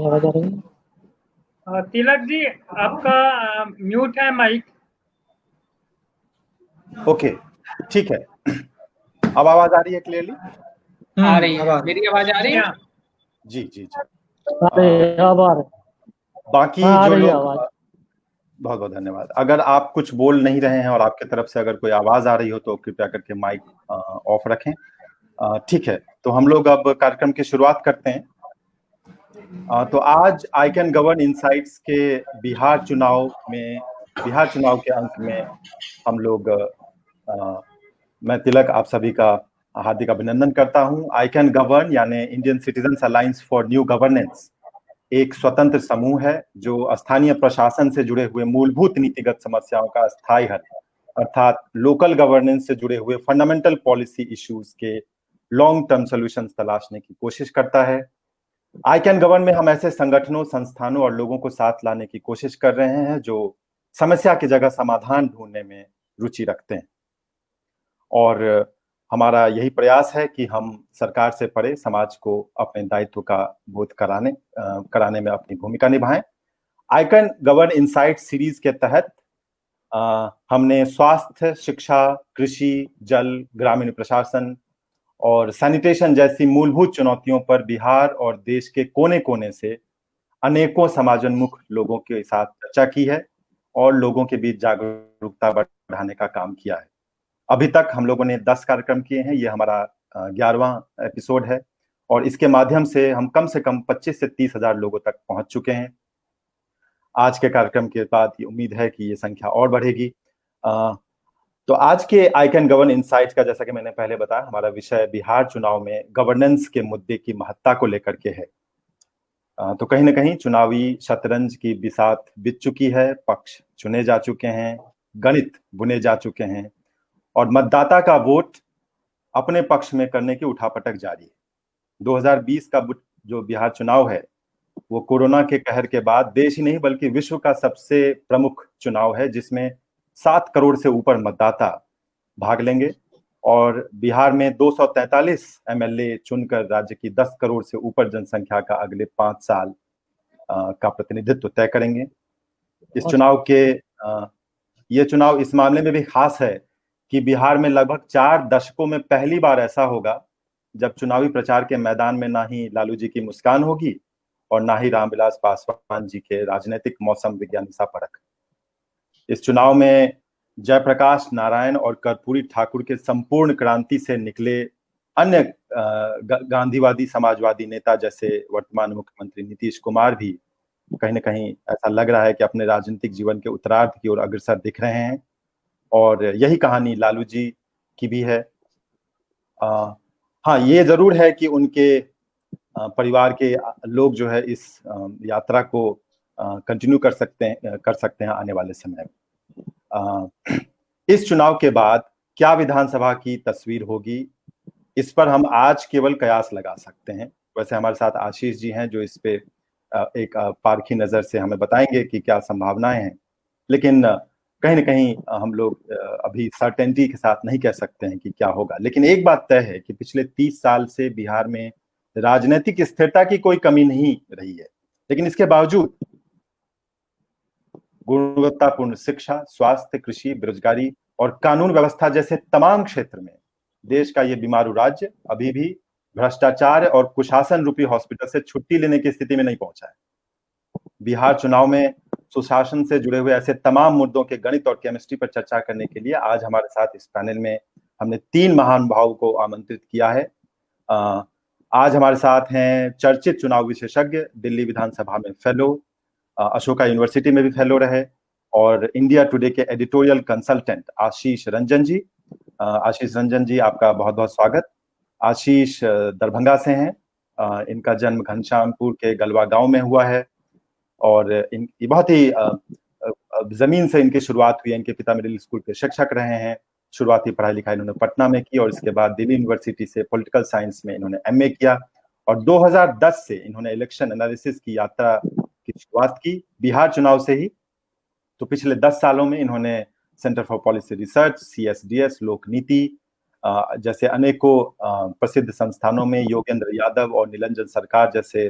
आवाज आ रही है? तिलक जी, आपका म्यूट है माइक। ओके, ठीक है। अब आवाज आ रही है क्लियरली? आ रही है। मेरी आवाज आ रही है? जी जी जी। बाकी जो लोग, बहुत बहुत धन्यवाद। अगर आप कुछ बोल नहीं रहे हैं और आपके तरफ से अगर कोई आवाज आ रही हो तो कृपया करके माइक ऑफ रखें। ठीक है, तो हम लोग अब कार्यक्रम की शुरुआत करते हैं। तो आज आई कैन गवर्न इनसाइट्स के बिहार चुनाव के अंक में हम लोग मैं तिलक आप सभी का हार्दिक अभिनंदन करता हूं। आई कैन गवर्न यानी Indian citizens alliance for new governance एक स्वतंत्र समूह है जो स्थानीय प्रशासन से जुड़े हुए मूलभूत नीतिगत समस्याओं का स्थायी हल अर्थात लोकल गवर्नेंस से जुड़े हुए फंडामेंटल पॉलिसी इश्यूज के लॉन्ग टर्म सॉल्यूशंस तलाशने की कोशिश करता है। आई कैन गवर्न में हम ऐसे संगठनों, संस्थानों और लोगों को साथ लाने की कोशिश कर रहे हैं जो समस्या की जगह समाधान ढूंढने में रुचि रखते हैं। और हमारा यही प्रयास है कि हम सरकार से परे समाज को अपने दायित्व का बोध कराने में अपनी भूमिका निभाएं। I can govern insight series के तहत हमने स्वास्थ्य, शिक्षा, कृषि, जल, ग्रामीण प्रशासन और सैनिटेशन जैसी मूलभूत चुनौतियों पर बिहार और देश के कोने कोने से अनेकों समाजोन्मुख लोगों के साथ चर्चा की है और लोगों के बीच जागरूकता बढ़ाने का काम किया है। अभी तक हम लोगों ने 10 कार्यक्रम किए हैं। ये हमारा 11वां एपिसोड है और इसके माध्यम से हम कम से कम 25 से 30 हजार लोगों तक पहुंच चुके हैं। आज के कार्यक्रम के बाद ये उम्मीद है कि ये संख्या और बढ़ेगी। तो आज के आई कैन गवर्न इनसाइट्स का, जैसा कि मैंने पहले बताया, हमारा विषय बिहार चुनाव में गवर्नेंस के मुद्दे की महत्ता को लेकर के है। तो कहीं ना कहीं चुनावी शतरंज की बिसात बीत चुकी है, पक्ष चुने जा चुके हैं, गणित बुने जा चुके हैं और मतदाता का वोट अपने पक्ष में करने की उठापटक जारी है। 2020 का जो बिहार चुनाव है वो कोरोना के कहर के बाद देश ही नहीं बल्कि विश्व का सबसे प्रमुख चुनाव है जिसमें 7 करोड़ से ऊपर मतदाता भाग लेंगे और बिहार में 243 एमएलए चुनकर राज्य की 10 करोड़ से ऊपर जनसंख्या का अगले 5 साल का प्रतिनिधित्व तय करेंगे। इस चुनाव के ये चुनाव इस मामले में भी खास है कि बिहार में लगभग 4 दशकों में पहली बार ऐसा होगा जब चुनावी प्रचार के मैदान में ना ही लालू जी की मुस्कान होगी और ना ही रामविलास पासवान जी के राजनीतिक मौसम विज्ञानी सा परख। इस चुनाव में जयप्रकाश नारायण और कर्पूरी ठाकुर के संपूर्ण क्रांति से निकले अन्य गांधीवादी समाजवादी नेता जैसे वर्तमान मुख्यमंत्री नीतीश कुमार भी कहीं ना कहीं ऐसा लग रहा है कि अपने राजनीतिक जीवन के उत्तरार्ध की ओर अग्रसर दिख रहे हैं और यही कहानी लालू जी की भी है। हाँ, ये जरूर है कि उनके परिवार के लोग जो है इस यात्रा को कंटिन्यू कर सकते हैं आने वाले समय में। इस चुनाव के बाद क्या विधानसभा की तस्वीर होगी, इस पर हम आज केवल कयास लगा सकते हैं। वैसे हमारे साथ आशीष जी हैं जो इस पे एक पारखी नजर से हमें बताएंगे कि क्या संभावनाएं हैं, लेकिन कहीं ना कहीं हम लोग अभी सर्टेनिटी के साथ नहीं कह सकते हैं कि क्या होगा। लेकिन एक बात तय है कि पिछले 30 साल से बिहार में राजनीतिक स्थिरता की कोई कमी नहीं रही है, लेकिन इसके बावजूद गुणवत्तापूर्ण शिक्षा, स्वास्थ्य, कृषि, बेरोजगारी और कानून व्यवस्था जैसे तमाम क्षेत्र में देश का ये बीमारू राज्य अभी भी भ्रष्टाचार और कुशासन रूपी हॉस्पिटल से छुट्टी लेने की स्थिति में नहीं पहुंचा है। बिहार चुनाव में सुशासन से जुड़े हुए ऐसे तमाम मुद्दों के गणित और केमिस्ट्री पर चर्चा करने के लिए आज हमारे साथ इस पैनल में हमने 3 महानुभावों को आमंत्रित किया है। आज हमारे साथ हैं चर्चित चुनाव विशेषज्ञ, दिल्ली विधानसभा में फेलो, अशोका यूनिवर्सिटी में भी फेलो रहे और इंडिया टुडे के एडिटोरियल कंसल्टेंट आशीष रंजन जी। आशीष रंजन जी, आपका बहुत बहुत स्वागत। आशीष दरभंगा से हैं। इनका जन्म घनश्यामपुर के गलवा गांव में हुआ है और इनकी बहुत ही जमीन से इनकी शुरुआत हुई है। इनके पिता मिडिल स्कूल के शिक्षक रहे हैं। शुरुआती पढ़ाई लिखाई इन्होंने पटना में की और इसके बाद दिल्ली यूनिवर्सिटी से पॉलिटिकल साइंस में इन्होंने एमए किया और 2010 से इन्होंने इलेक्शन एनालिसिस की यात्रा की शुरुआत की बिहार चुनाव से ही। तो पिछले 10 सालों में इन्होंने centre for policy research, CSDS, Lokniti जैसे अनेकों प्रसिद्ध संस्थानों में योगेंद्र यादव और निरंजन सरकार जैसे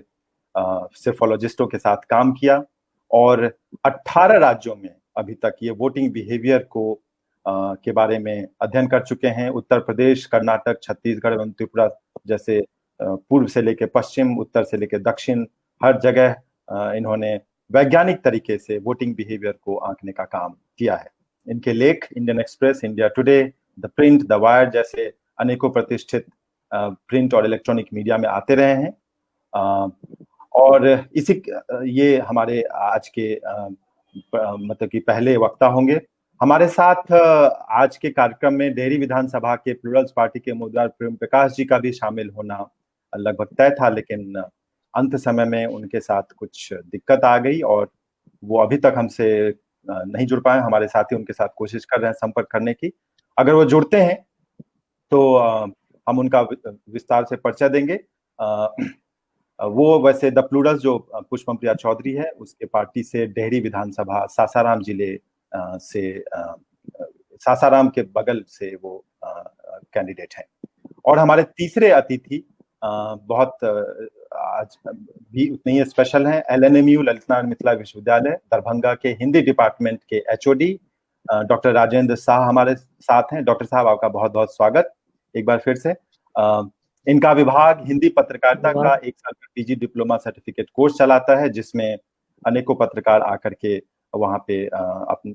सेफोलॉजिस्टों के साथ काम किया और 18 राज्यों में अभी तक ये वोटिंग बिहेवियर को के बारे में अध्ययन कर चुके हैं। उत्तर प्रदेश, कर्नाटक, छत्तीसगढ़ एवं त्रिपुरा जैसे पूर्व से लेकर पश्चिम, उत्तर से लेकर दक्षिण, हर जगह इन्होंने वैज्ञानिक तरीके से वोटिंग बिहेवियर को आंकने का काम किया है। इनके लेख Indian express, India today, the print, the wire जैसे अनेकों प्रतिष्ठित प्रिंट और इलेक्ट्रॉनिक मीडिया में आते रहे हैं। और ये हमारे आज के मतलब कि पहले वक्ता होंगे। हमारे साथ आज के कार्यक्रम में डेहरी विधानसभा के प्लूरल्स पार्टी के उम्मीदवार प्रेम प्रकाश जी का भी शामिल होना लगभग तय था, लेकिन अंत समय में उनके साथ कुछ दिक्कत आ गई और वो अभी तक हमसे नहीं जुड़ पाए। हमारे साथी उनके साथ कोशिश कर रहे हैं संपर्क करने की। अगर वो जुड़ते हैं तो हम उनका विस्तार से परिचय देंगे। वो वैसे द प्लूरल्स जो पुष्पम प्रिया चौधरी है उसके पार्टी से डेहरी विधानसभा सासाराम जिले से सासाराम के बगल से वो कैंडिडेट हैं। और हमारे तीसरे अतिथि बहुत आज भी उतने ही स्पेशल हैं। LNMU ललित नारायण मिथिला विश्वविद्यालय दरभंगा के हिंदी डिपार्टमेंट के HOD डॉक्टर राजेंद्र शाह हमारे साथ हैं। डॉक्टर साहब, आपका बहुत बहुत स्वागत एक बार फिर से। इनका विभाग हिंदी पत्रकारिता का 1 साल का PG डिप्लोमा सर्टिफिकेट कोर्स चलाता है, जिसमें अनेकों पत्रकार आकर के वहाँ पे अपनी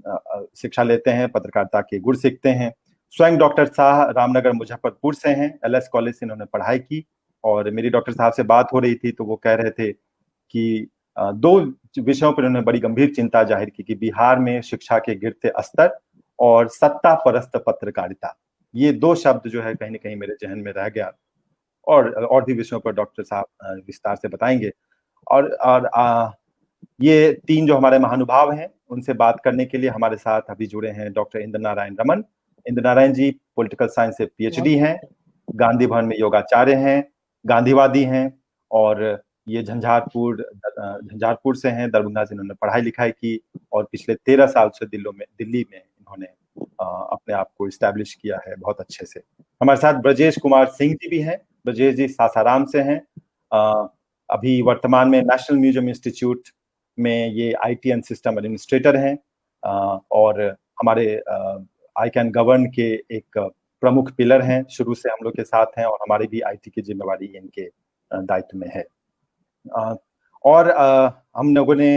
शिक्षा लेते हैं, पत्रकारिता के गुण सीखते हैं। स्वयं डॉक्टर शाह रामनगर मुजफ्फरपुर से हैं। LS कॉलेज से इन्होंने पढ़ाई की और मेरी डॉक्टर साहब से बात हो रही थी तो वो कह रहे थे कि 2 विषयों पर उन्होंने बड़ी गंभीर चिंता जाहिर की कि बिहार में शिक्षा के गिरते स्तर और सत्ता परस्त पत्रकारिता, ये 2 शब्द जो है कहीं ना कहीं मेरे जहन में रह गया। और भी विषयों पर डॉक्टर साहब विस्तार से बताएंगे। और ये 3 जो हमारे महानुभाव हैं उनसे बात करने के लिए हमारे साथ अभी जुड़े हैं doctor Indra Narayan Raman. Indra Narayan ji political science से PhD हैं, गांधी भवन में योगाचार्य हैं, गांधीवादी हैं और ये झंझारपुर से हैं। दरभंगा से इन्होंने पढ़ाई लिखाई की और पिछले 13 साल से दिल्ली में इन्होंने अपने आप को इस्टेब्लिश किया है बहुत अच्छे से। हमारे साथ ब्रजेश कुमार सिंह जी भी हैं। ब्रजेश जी सासाराम से हैं। अभी वर्तमान में नेशनल म्यूजियम इंस्टीट्यूट में ये IT एंड सिस्टम एडमिनिस्ट्रेटर हैं और हमारे आई कैन गवर्न के एक प्रमुख पिलर हैं। शुरू से हम लोग के साथ हैं और हमारी भी IT की जिम्मेवारी इनके दायित्व में है। और हम लोगों ने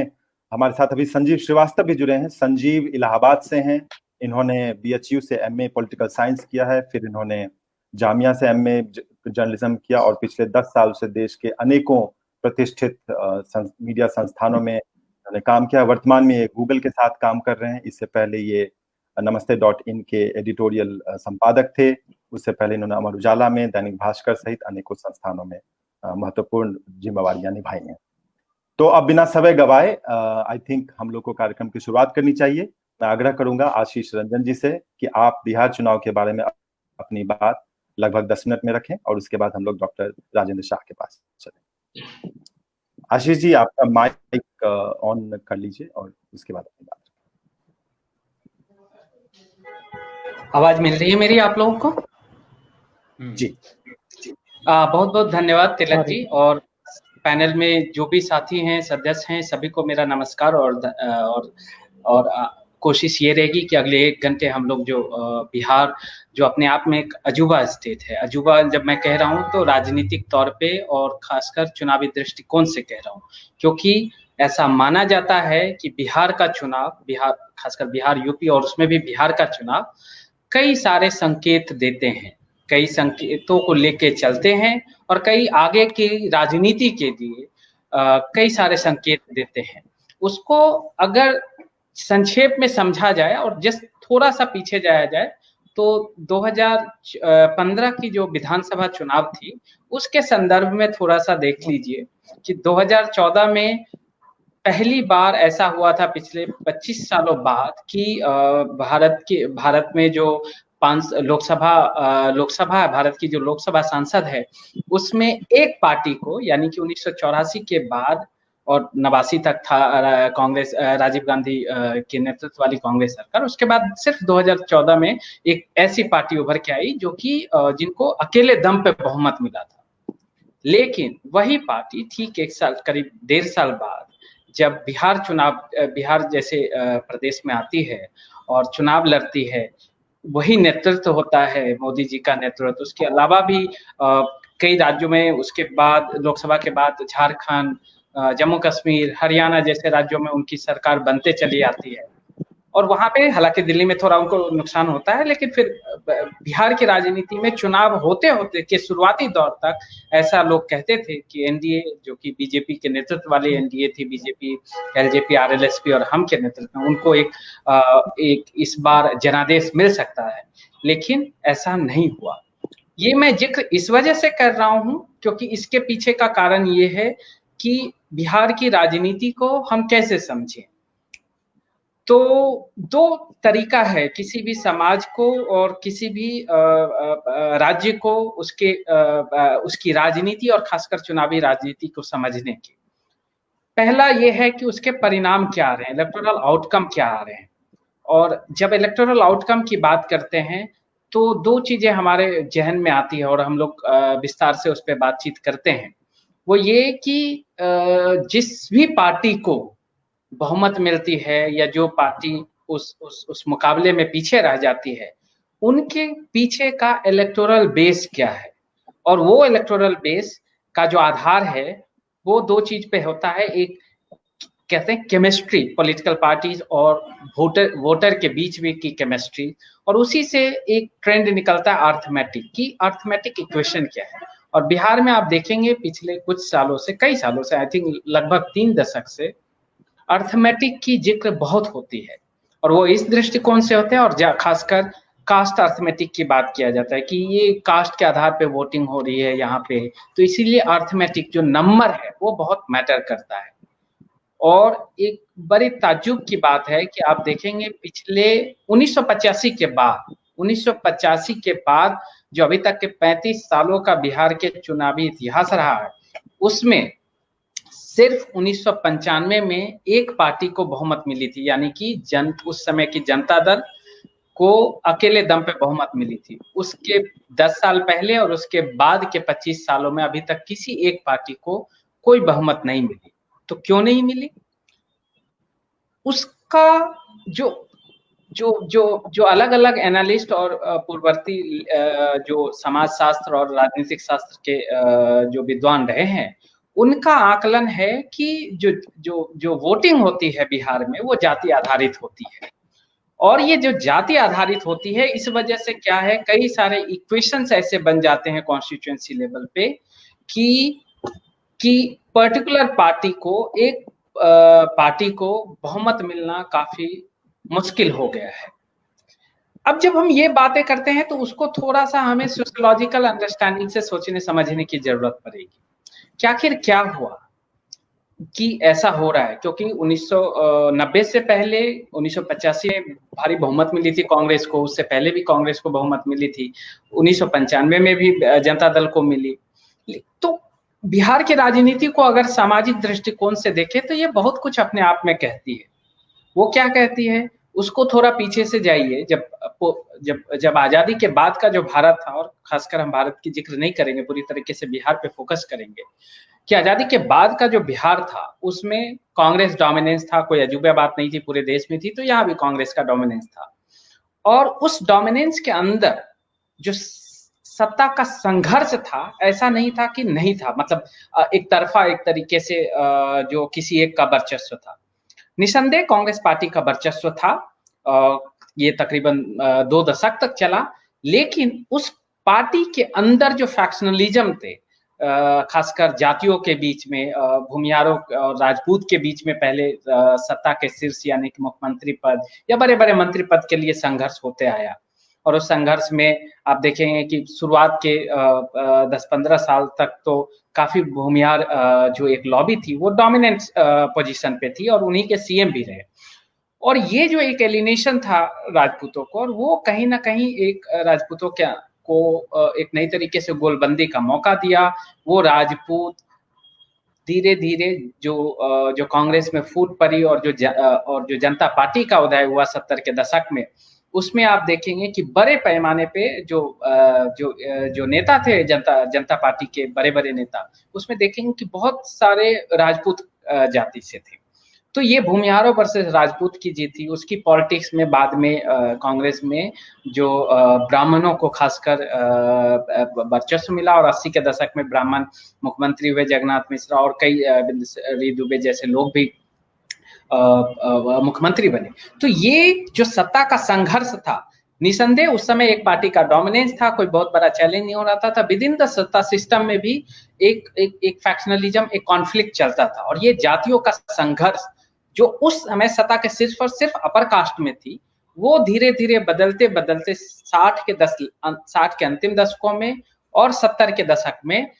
हमारे साथ अभी संजीव श्रीवास्तव भी जुड़े हैं। संजीव इलाहाबाद से हैं। इन्होंने BHU से MA पॉलिटिकल साइंस किया है, फिर इन्होंने जामिया से MA जर्नलिज्म किया और पिछले 10 साल से देश के अनेकों प्रतिष्ठित मीडिया संस्थानों में उन्होंने काम किया। वर्तमान में ये गूगल के साथ काम कर रहे हैं। इससे पहले ये नमस्ते.in के एडिटोरियल संपादक थे। उससे पहले इन्होंने अमर उजाला में, दैनिक भास्कर सहित अनेकों संस्थानों में महत्वपूर्ण जिम्मेवारियां निभाई हैं। तो अब बिना समय गवाए आई थिंक हम लोग को कार्यक्रम की शुरुआत करनी चाहिए। मैं आग्रह करूंगा आशीष रंजन जी से कि आप बिहार चुनाव के बारे में अपनी बात लगभग 10 मिनट में रखें और उसके बाद हम लोग डॉक्टर राजेंद्र शाह के पास चलें। आशीष जी, आपका माइक ऑन कर लीजिए और उसके बाद अपनी बात। आवाज मिल रही है मेरी आप लोगों को? जी। बहुत बहुत धन्यवाद तिलक जी और पैनल में जो भी साथी हैं, सदस्य हैं, सभी को मेरा नमस्कार। और कोशिश ये रहेगी कि अगले 1 घंटे हम लोग जो बिहार जो अपने आप में एक अजूबा स्टेट है, अजूबा जब मैं कह रहा हूँ तो राजनीतिक तौर पे और खासकर चुनावी दृष्टिकोण से कह रहा हूँ, क्योंकि ऐसा माना जाता है कि बिहार का चुनाव, बिहार खासकर बिहार यूपी और उसमें भी बिहार का चुनाव कई सारे संकेत देते हैं, कई संकेतों को लेके चलते हैं और कई आगे की राजनीति के लिए कई सारे संकेत देते हैं। उसको अगर संक्षेप में समझा जाए और जिस थोड़ा सा पीछे जाया जाए तो 2015 की जो विधानसभा चुनाव थी उसके संदर्भ में थोड़ा सा देख लीजिए कि 2014 में पहली बार ऐसा हुआ था पिछले 25 सालों बाद कि भारत में जो 5 लोकसभा भारत की जो लोकसभा सांसद है उसमें एक पार्टी को, यानी कि 1984 के बाद और 89 तक था कांग्रेस, राजीव गांधी के नेतृत्व वाली कांग्रेस सरकार, उसके बाद सिर्फ 2014 में एक ऐसी पार्टी उभर के आई जो कि जिनको अकेले दम पे बहुमत मिला था। लेकिन वही पार्टी ठीक 1 साल, करीब 1.5 साल बाद जब बिहार जैसे प्रदेश में आती है और चुनाव लड़ती है, वही नेतृत्व होता है मोदी जी का नेतृत्व। उसके अलावा भी कई राज्यों में उसके बाद, लोकसभा के बाद झारखंड, जम्मू कश्मीर, हरियाणा जैसे राज्यों में उनकी सरकार बनते चली आती है। और वहां पे हालांकि दिल्ली में थोड़ा उनको नुकसान होता है, लेकिन फिर बिहार की राजनीति में चुनाव होते होते के शुरुआती दौर तक ऐसा लोग कहते थे कि एनडीए, जो कि बीजेपी के नेतृत्व वाली एनडीए थी, बीजेपी, एलजेपी, आरएलएसपी और हम के नेतृत्व में, उनको एक इस बार जनादेश मिल सकता है, लेकिन ऐसा नहीं हुआ। ये मैं जिक्र इस वजह से कर रहा हूं क्योंकि इसके पीछे का कारण ये है कि बिहार की राजनीति को हम कैसे समझें। तो 2 तरीका है किसी भी समाज को और किसी भी राज्य को उसकी राजनीति और खासकर चुनावी राजनीति को समझने की। पहला ये है कि उसके परिणाम क्या आ रहे हैं, इलेक्टोरल आउटकम क्या आ रहे हैं। और जब इलेक्टोरल आउटकम की बात करते हैं तो 2 चीजें हमारे जहन में आती है और हम लोग विस्तार से उस पर बातचीत करते हैं। वो ये कि जिस भी पार्टी को बहुमत मिलती है या जो पार्टी उस मुकाबले में पीछे रह जाती है, उनके पीछे का इलेक्टोरल बेस क्या है। और वो इलेक्टोरल बेस का जो आधार है वो 2 चीज पे होता है। एक कहते हैं केमिस्ट्री, पॉलिटिकल पार्टीज और वोटर के बीच में की केमिस्ट्री, और उसी से एक ट्रेंड निकलता है अर्थमेटिक की, अर्थमेटिक इक्वेशन क्या है। और बिहार में आप देखेंगे पिछले कुछ सालों से, कई सालों से, आई थिंक लगभग 3 दशक से अर्थमेटिक की जिक्र बहुत होती है। और वो इस दृष्टिकोण से होते हैं, और खासकर कास्ट अर्थमेटिक की बात किया जाता है कि ये कास्ट के आधार पे वोटिंग हो रही है यहाँ पे, तो इसीलिए अर्थमेटिक जो नंबर है वो बहुत मैटर करता है। और एक बड़ी ताज्जुब की बात है कि आप देखेंगे पिछले 1985 के बाद जो अभी तक के 35 सालों का बिहार के चुनावी इतिहास रहा है, उसमें सिर्फ 1995 में एक पार्टी को बहुमत मिली थी, यानी कि उस समय की जनता दल को अकेले दम पे बहुमत मिली थी। उसके 10 साल पहले और उसके बाद के 25 सालों में अभी तक किसी एक पार्टी को कोई बहुमत नहीं मिली। तो क्यों नहीं मिली? उसका जो अलग अलग एनालिस्ट और पूर्ववर्ती जो समाजशास्त्र और राजनीतिक शास्त्र के जो विद्वान रहे हैं, उनका आकलन है कि जो वोटिंग होती है बिहार में वो जाति आधारित होती है। और ये जो जाति आधारित होती है, इस वजह से क्या है, कई सारे इक्वेशंस ऐसे बन जाते हैं कॉन्स्टिट्यूएंसी लेवल पे कि पर्टिकुलर पार्टी को बहुमत मिलना काफी मुश्किल हो गया है। अब जब हम ये बातें करते हैं तो उसको थोड़ा सा हमें सोशियोलॉजिकल अंडरस्टैंडिंग से सोचने समझने की जरूरत पड़ेगी कि आखिर क्या हुआ कि ऐसा हो रहा है। क्योंकि 1990 से पहले 1985 में भारी बहुमत मिली थी कांग्रेस को, उससे पहले भी कांग्रेस को बहुमत मिली थी, 1995 में भी जनता दल को मिली। तो बिहार की राजनीति को अगर सामाजिक दृष्टिकोण से देखें तो ये बहुत कुछ अपने आप में कहती है। वो क्या कहती है, उसको थोड़ा पीछे से जाइए, जब आजादी के बाद का जो भारत था, और खासकर हम भारत की जिक्र नहीं करेंगे, पूरी तरीके से बिहार पे फोकस करेंगे कि आजादी के बाद का जो बिहार था उसमें कांग्रेस डोमिनेंस था, कोई अजूबा बात नहीं थी, पूरे देश में थी, तो यहाँ भी कांग्रेस का डोमिनेंस था। और उस डोमिनेंस के अंदर जो सत्ता का संघर्ष था, ऐसा नहीं था कि नहीं था, मतलब एक तरफा एक तरीके से जो किसी एक का वर्चस्व था। निसंदेह कांग्रेस पार्टी का वर्चस्व था, ये तकरीबन 2 दशक तक चला। लेकिन उस पार्टी के अंदर जो फैक्शनलिज्म थे, खासकर जातियों के बीच में, भूमिहारों और राजपूत के बीच में पहले सत्ता के शीर्ष यानी कि मुख्यमंत्री पद या बड़े बड़े मंत्री पद के लिए संघर्ष होते आया। और उस संघर्ष में आप देखेंगे कि शुरुआत के 10-15 साल तक तो काफी भूमिहार जो एक लॉबी थी वो डोमिनेंट पोजीशन पे थी और उन्हीं के सीएम भी रहे। और ये जो एक एलिनेशन था राजपूतों को, और वो कहीं ना कहीं एक राजपूतों को एक नई तरीके से गोलबंदी का मौका दिया। वो राजपूत धीरे धीरे जो कांग्रेस में फूट पड़ी और जो जनता पार्टी का उदय हुआ 70 के दशक में, उसमें आप देखेंगे कि बड़े पैमाने पे जो नेता थे जनता पार्टी के बड़े नेता, उसमें देखेंगे कि बहुत सारे राजपूत जाति से थे। तो ये भूमिहारों वर्सेस राजपूत की जीत थी। उसकी पॉलिटिक्स में बाद में कांग्रेस में जो ब्राह्मणों को खासकर वर्चस्व मिला, और 80 के दशक में ब्राह्मण मुख्यमंत्री हुए, जगन्नाथ मिश्रा और कई बिंदु दुबे जैसे लोग भी मुख्यमंत्री बने। तो ये जो सत्ता का संघर्ष था, निसंदेह उस समय एक पार्टी का डोमिनेंस था, कोई बहुत बड़ा चैलेंज नहीं हो रहा था। विद इन द सत्ता सिस्टम में भी एक फैक्शनलिज्म, एक कॉन्फ्लिक्ट चलता था, और ये जातियों का संघर्ष जो उस समय सत्ता के सिर्फ और सिर्फ अपर कास्ट में थी, वो धीरे धीरे बदलते बदलते 60 के अंतिम दशकों में और 70 के दशक में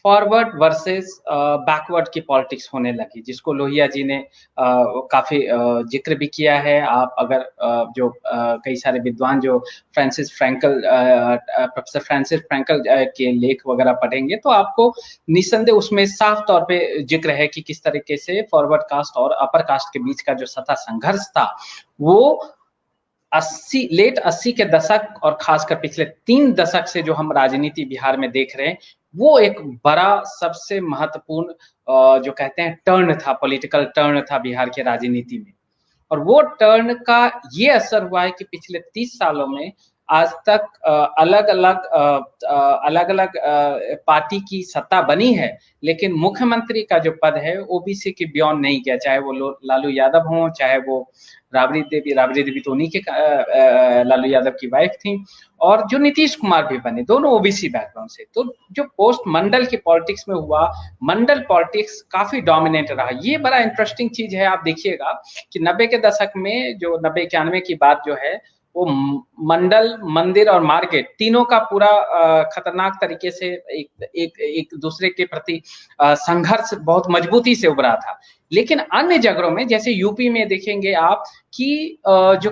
फॉरवर्ड वर्सेस बैकवर्ड की पॉलिटिक्स होने लगी, जिसको लोहिया जी ने काफी जिक्र भी किया है। आप अगर कई सारे विद्वान जो प्रोफेसर फ्रांसिस फ्रैंकल के लेख वगैरह पढ़ेंगे, तो आपको निसंदेह उसमें साफ तौर पे जिक्र है कि किस तरीके से फॉरवर्ड कास्ट और अपर कास्ट के बीच का जो सत्ता संघर्ष था, वो लेट 80 के दशक और खासकर पिछले 3 दशक से जो हम राजनीति बिहार में देख रहे हैं, वो एक बड़ा सबसे महत्वपूर्ण जो कहते हैं टर्न था, पॉलिटिकल टर्न था बिहार के राजनीति में। और वो टर्न का ये असर हुआ है कि पिछले 30 सालों में आज तक अलग अलग पार्टी की सत्ता बनी है, लेकिन मुख्यमंत्री का जो पद है ओबीसी के बियॉन्ड नहीं गया, चाहे वो लालू यादव हो, चाहे वो राबड़ी देवी तो उन्हीं के लालू यादव की वाइफ थी, और जो नीतीश कुमार भी बने, दोनों ओबीसी बैकग्राउंड से। तो जो पोस्ट मंडल की पॉलिटिक्स में हुआ, मंडल पॉलिटिक्स काफी डोमिनेट रहा। ये बड़ा इंटरेस्टिंग चीज है। आप देखिएगा कि 90 के दशक में जो 90-91 की बात जो है, वो मंडल, मंदिर और मार्केट तीनों का पूरा खतरनाक तरीके से एक दूसरे के प्रति संघर्ष बहुत मजबूती से उभरा था। लेकिन अन्य जगहों में, जैसे यूपी में देखेंगे आप कि जो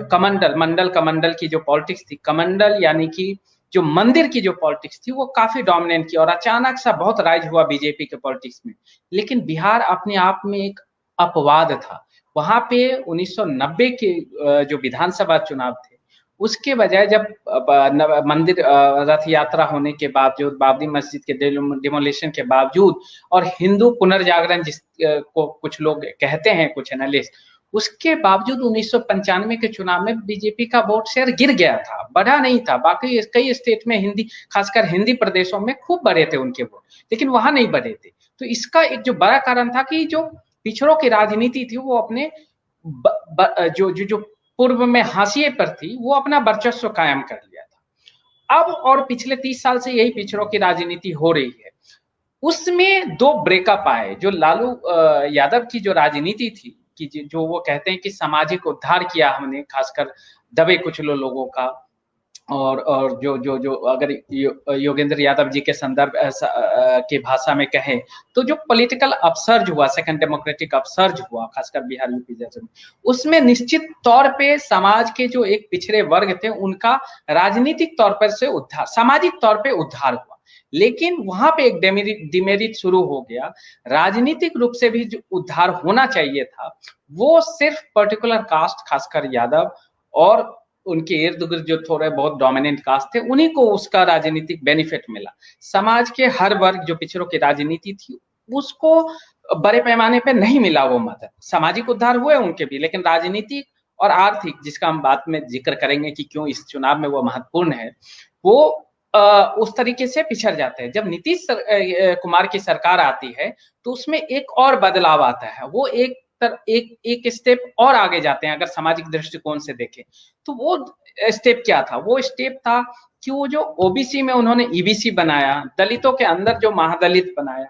मंडल की जो पॉलिटिक्स थी, कमंडल यानी कि जो मंदिर की जो पॉलिटिक्स थी, वो काफी डोमिनेंट की, और अचानक सा बहुत राइज हुआ बीजेपी के पॉलिटिक्स में। लेकिन बिहार अपने आप में एक अपवाद था। वहां पे 1990 के जो विधानसभा चुनाव थे, उसके बजाय जब मंदिर रथ यात्रा होने के बावजूद, बाबरी मस्जिद के डिमोलिशन के बावजूद, और हिंदू पुनर्जागरण जिसको कुछ लोग कहते हैं, कुछ एनालिस्ट, उसके बावजूद 1995 के चुनाव में बीजेपी का वोट शेयर गिर गया था, बढ़ा नहीं था। बाकी कई स्टेट में खासकर हिंदी प्रदेशों में खूब बढ़े थे उनके वोट, लेकिन वहां नहीं बढ़े थे। तो इसका एक जो बड़ा कारण था कि जो पिछड़ों की राजनीति थी, वो अपने जो पूर्व में हाशिए पर थी, वो अपना वर्चस्व कायम कर लिया था। अब और पिछले 30 साल से यही पिछड़ों की राजनीति हो रही है। उसमें 2 ब्रेकअप आए। जो लालू यादव की जो राजनीति थी, कि जो वो कहते हैं कि सामाजिक उद्धार किया हमने, खासकर दबे कुचले लोगों का, और जो अगर योगेंद्र यादव जी के संदर्भ की भाषा में कहें, तो जो पॉलिटिकल अपसर्ज हुआ, सेकंड डेमोक्रेटिक अपसर्ज हुआ, खासकर बिहार यूपी जैसे में, उसमें निश्चित तौर पे समाज के जो एक पिछड़े वर्ग थे, उनका राजनीतिक तौर पर से उद्धार, सामाजिक तौर पे उद्धार हुआ। लेकिन वहां पे एक डिमेरिट शुरू हो गया। राजनीतिक रूप से भी जो उद्धार होना चाहिए था, वो सिर्फ पर्टिकुलर कास्ट, खासकर यादव और उनके इर्द गिर्द जो थोड़े बहुत डोमिनेंट कास्ट थे, उन्हीं को उसका राजनीतिक बेनिफिट मिला। समाज के हर वर्ग, जो पिछड़ों की राजनीति थी, उसको बड़े पैमाने पे नहीं मिला वो मदद। सामाजिक उद्धार हुए उनके भी, लेकिन राजनीतिक और आर्थिक, जिसका हम बाद में जिक्र करेंगे कि क्यों इस चुनाव में वो महत्वपूर्ण है, वो उस तरीके से पिछड़ जाते हैं। जब नीतीश कुमार की सरकार आती है, तो उसमें एक और बदलाव आता है। वो एक स्टेप और आगे जाते हैं। अगर सामाजिक दृष्टिकोण से देखें, तो वो स्टेप क्या था? वो स्टेप था कि वो जो ओबीसी में उन्होंने ईबीसी बनाया, दलितों के अंदर जो महादलित बनाया,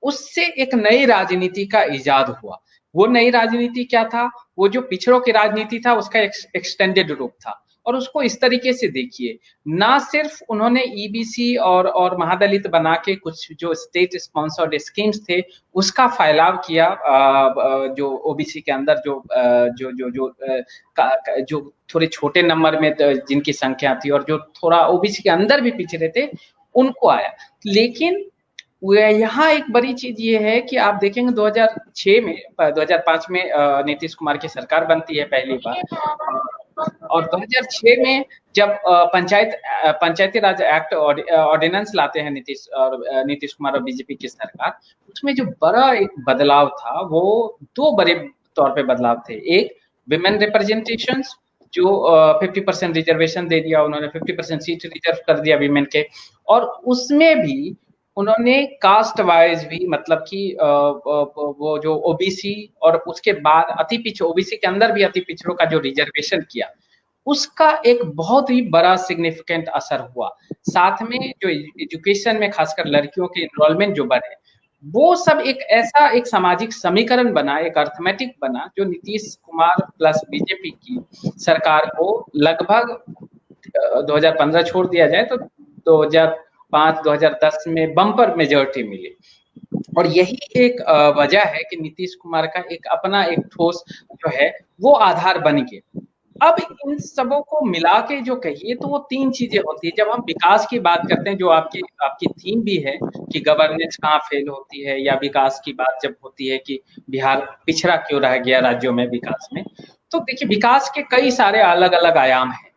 उससे एक नई राजनीति का इजाद हुआ। वो नई राजनीति क्या था? वो जो पिछड़ों की राजनीति था, उसका एक्सटेंडेड रूप था। और उसको इस तरीके से देखिए, ना सिर्फ उन्होंने ईबीसी और महादलित बना के कुछ जो स्टेट स्पॉन्सर्ड स्कीम्स थे, उसका फैलाव किया जो ओबीसी के अंदर जो थोड़े छोटे नंबर में जिनकी संख्या थी, और जो थोड़ा ओबीसी के अंदर भी पिछड़े थे, उनको आया। लेकिन यहाँ एक बड़ी चीज ये है कि आप देखेंगे 2005 में नीतीश कुमार की सरकार बनती है पहली बार। और 2006 में जब पंचायती राज एक्ट ऑर्डिनेंस लाते हैं नीतीश कुमार और बीजेपी की सरकार, उसमें जो बड़ा एक बदलाव था वो 2 बड़े तौर पे बदलाव थे। एक, विमेन रिप्रेजेंटेशन, जो 50% रिजर्वेशन दे दिया उन्होंने, 50% सीट रिजर्व कर दिया विमेन के, और उसमें भी उन्होंने कास्ट वाइज भी, मतलब कि वो जो ओबीसी और उसके बाद अति पिछड़ों, ओबीसी के अंदर भी अति पिछड़ों का जो रिजर्वेशन किया, उसका एक बहुत ही बड़ा सिग्निफिकेंट असर हुआ। साथ में जो एजुकेशन में खासकर लड़कियों के इनरोलमेंट जो बढ़े, वो सब एक ऐसा एक सामाजिक समीकरण बना, एक अर्थमेटिक बना, जो नीतीश कुमार प्लस बीजेपी की सरकार को लगभग 2015 छोड़ दिया जाए तो 2005-2010 में बम्पर मेजॉरिटी मिली। और यही एक वजह है कि नीतीश कुमार का एक अपना एक ठोस जो है वो आधार बन गया। अब इन सबों को मिला के जो कहिए तो वो 3 चीजें होती है। जब हम विकास की बात करते हैं, जो आपकी थीम भी है कि गवर्नेंस कहाँ फेल होती है, या विकास की बात जब होती है कि बिहार पिछड़ा क्यों रह गया राज्यों में विकास में, तो देखिए विकास के कई सारे अलग अलग आयाम हैं।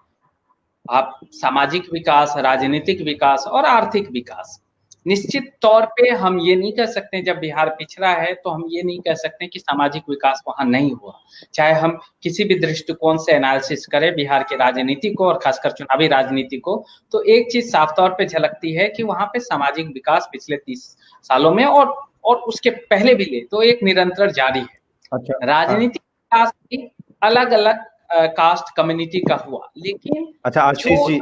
आप सामाजिक विकास, राजनीतिक विकास और आर्थिक विकास। निश्चित तौर पे हम ये नहीं कह सकते, जब बिहार पिछड़ा है तो हम ये नहीं कह सकते कि सामाजिक विकास वहां नहीं हुआ। चाहे हम किसी भी दृष्टिकोण से एनालिसिस करें बिहार की राजनीति को और खासकर चुनावी राजनीति को, तो एक चीज साफ तौर पे झलकती है कि वहां पे सामाजिक विकास पिछले 30 सालों में और उसके पहले भी ले तो एक निरंतर जारी है। अच्छा, राजनीतिक विकास भी अलग अलग कास्ट कम्युनिटी का हुआ, लेकिन अच्छा आशीष जी,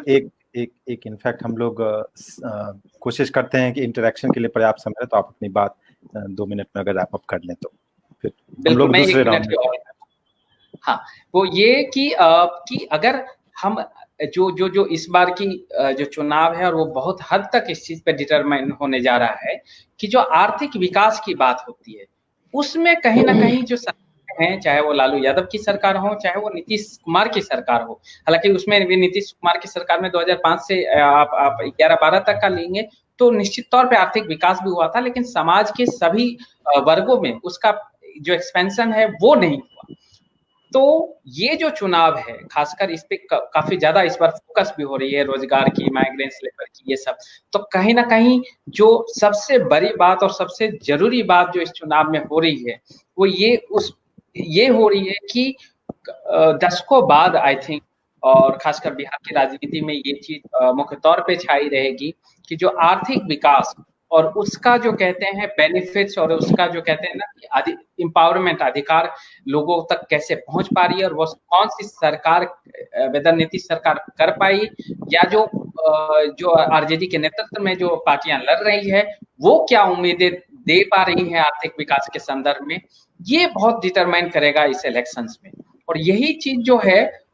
एक इनफैक्ट हम लोग कोशिश करते हैं कि इंटरेक्शन के लिए पर्याप्त समय है, तो आप अपनी बात 2 मिनट में अगर रैप अप कर लें तो फिर हम लोग दूसरे राउंड में। हाँ, वो ये कि अगर हम जो इस बार की जो चुनाव है, और वो बहुत हद तक इस चीज पे डिटरमाइन होने जा रहा है कि जो आर्थिक विकास की बात होती है, उसमें कहीं ना कहीं जो हैं, चाहे वो लालू यादव की सरकार हो, चाहे वो नीतीश कुमार की सरकार हो। हालांकि उसमें भी नीतीश कुमार की सरकार में 2005 से आप 11-12 तक का लेंगे तो निश्चित तौर पे आर्थिक विकास भी हुआ था, लेकिन समाज के सभी वर्गों में उसका जो एक्सपेंशन है वो नहीं हुआ। तो ये जो चुनाव है, खासकर इस पे काफी ज्यादा इस बार फोकस भी हो रही है, रोजगार की, माइग्रेंट्स लेबर की, ये सब। तो कहीं ना कहीं जो सबसे बड़ी बात और सबसे जरूरी बात जो इस चुनाव में हो रही है, वो ये हो रही है कि दशकों बाद आई थिंक, और खासकर बिहार की राजनीति में ये चीज मुख्य तौर पे छाई रहेगी कि जो आर्थिक विकास और उसका जो कहते हैं बेनिफिट्स, और उसका जो कहते हैं ना एम्पावरमेंट, अधिकार लोगों तक कैसे पहुंच पा रही है, और वो कौन सी सरकार, वेदर नीतीश सरकार कर पाई, या जो आरजेडी के नेतृत्व में जो पार्टियां लड़ रही है वो क्या उम्मीदें दे पा रही है आर्थिक विकास के संदर्भ में, ये बहुत डिटरमाइन करेगा इस इलेक्शंस में। और यही चीज जो है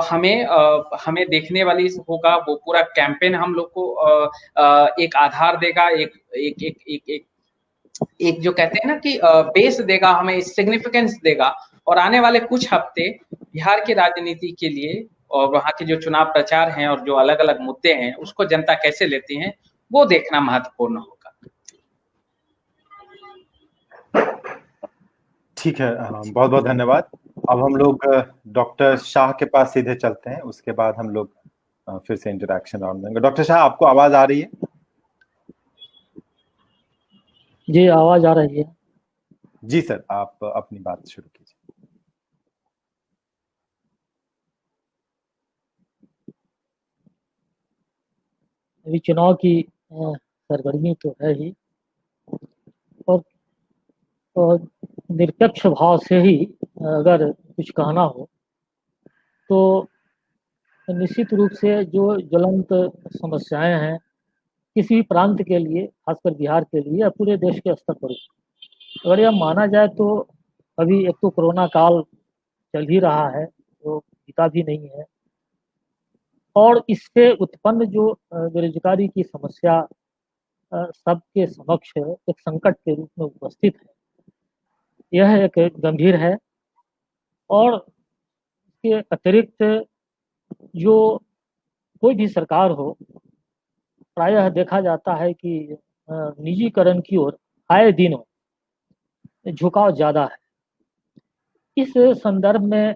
हमें देखने वाली होगा। वो पूरा कैंपेन हम लोग को एक आधार देगा, एक जो कहते हैं ना कि बेस देगा, हमें सिग्निफिकेंस देगा। और आने वाले कुछ हफ्ते बिहार की राजनीति के लिए और वहां के जो चुनाव प्रचार हैं और जो अलग अलग मुद्दे हैं उसको जनता कैसे लेती है, वो देखना महत्वपूर्ण होगा। ठीक है, बहुत बहुत धन्यवाद। अब हम लोग डॉक्टर शाह के पास सीधे चलते हैं, उसके बाद हम लोग फिर से इंटरेक्शन राउंड देंगे। डॉक्टर शाह, आपको आवाज आ रही है? जी, आवाज आ रही है। जी सर, आप अपनी बात शुरू कीजिए। अभी चुनाव की सरगर्मी तो है ही, और निरपेक्ष भाव से ही अगर कुछ कहना हो तो निश्चित रूप से जो ज्वलंत समस्याएं हैं किसी भी प्रांत के लिए, खासकर बिहार के लिए या पूरे देश के स्तर पर, अगर यह माना जाए तो अभी एक तो कोरोना काल चल ही रहा है, तो बीता भी नहीं है, और इससे उत्पन्न जो बेरोजगारी की समस्या सबके समक्ष एक संकट के रूप में उपस्थित है, यह एक गंभीर है। और इसके अतिरिक्त जो कोई भी सरकार हो, प्रायः देखा जाता है कि निजीकरण की ओर आए दिनों झुकाव ज़्यादा है। इस संदर्भ में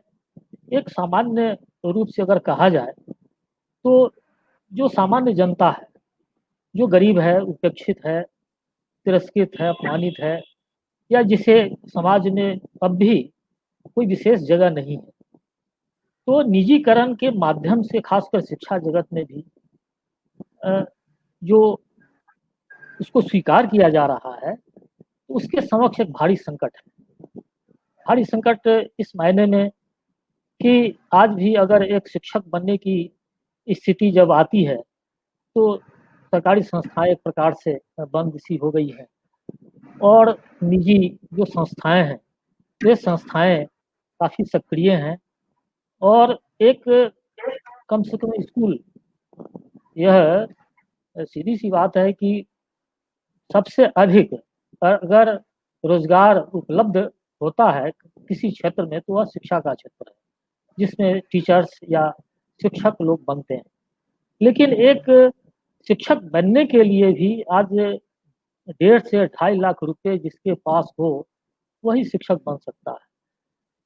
एक सामान्य रूप से अगर कहा जाए तो जो सामान्य जनता है, जो गरीब है, उपेक्षित है, तिरस्कृत है, अपमानित है, या जिसे समाज में अब भी कोई विशेष जगह नहीं है, तो निजीकरण के माध्यम से खासकर शिक्षा जगत में भी जो उसको स्वीकार किया जा रहा है, उसके समक्ष एक भारी संकट है। भारी संकट इस मायने में कि आज भी अगर एक शिक्षक बनने की स्थिति जब आती है तो सरकारी संस्थाएं एक प्रकार से बंद सी हो गई है और निजी जो संस्थाएं हैं वे संस्थाएं काफ़ी सक्रिय हैं और एक कम से कम स्कूल, यह सीधी सी बात है कि सबसे अधिक अगर रोजगार उपलब्ध होता है किसी क्षेत्र में तो वह शिक्षा का क्षेत्र है, जिसमें टीचर्स या शिक्षक लोग बनते हैं। लेकिन एक शिक्षक बनने के लिए भी आज 1.5 से 2.5 लाख रुपए जिसके पास हो वही शिक्षक बन सकता है।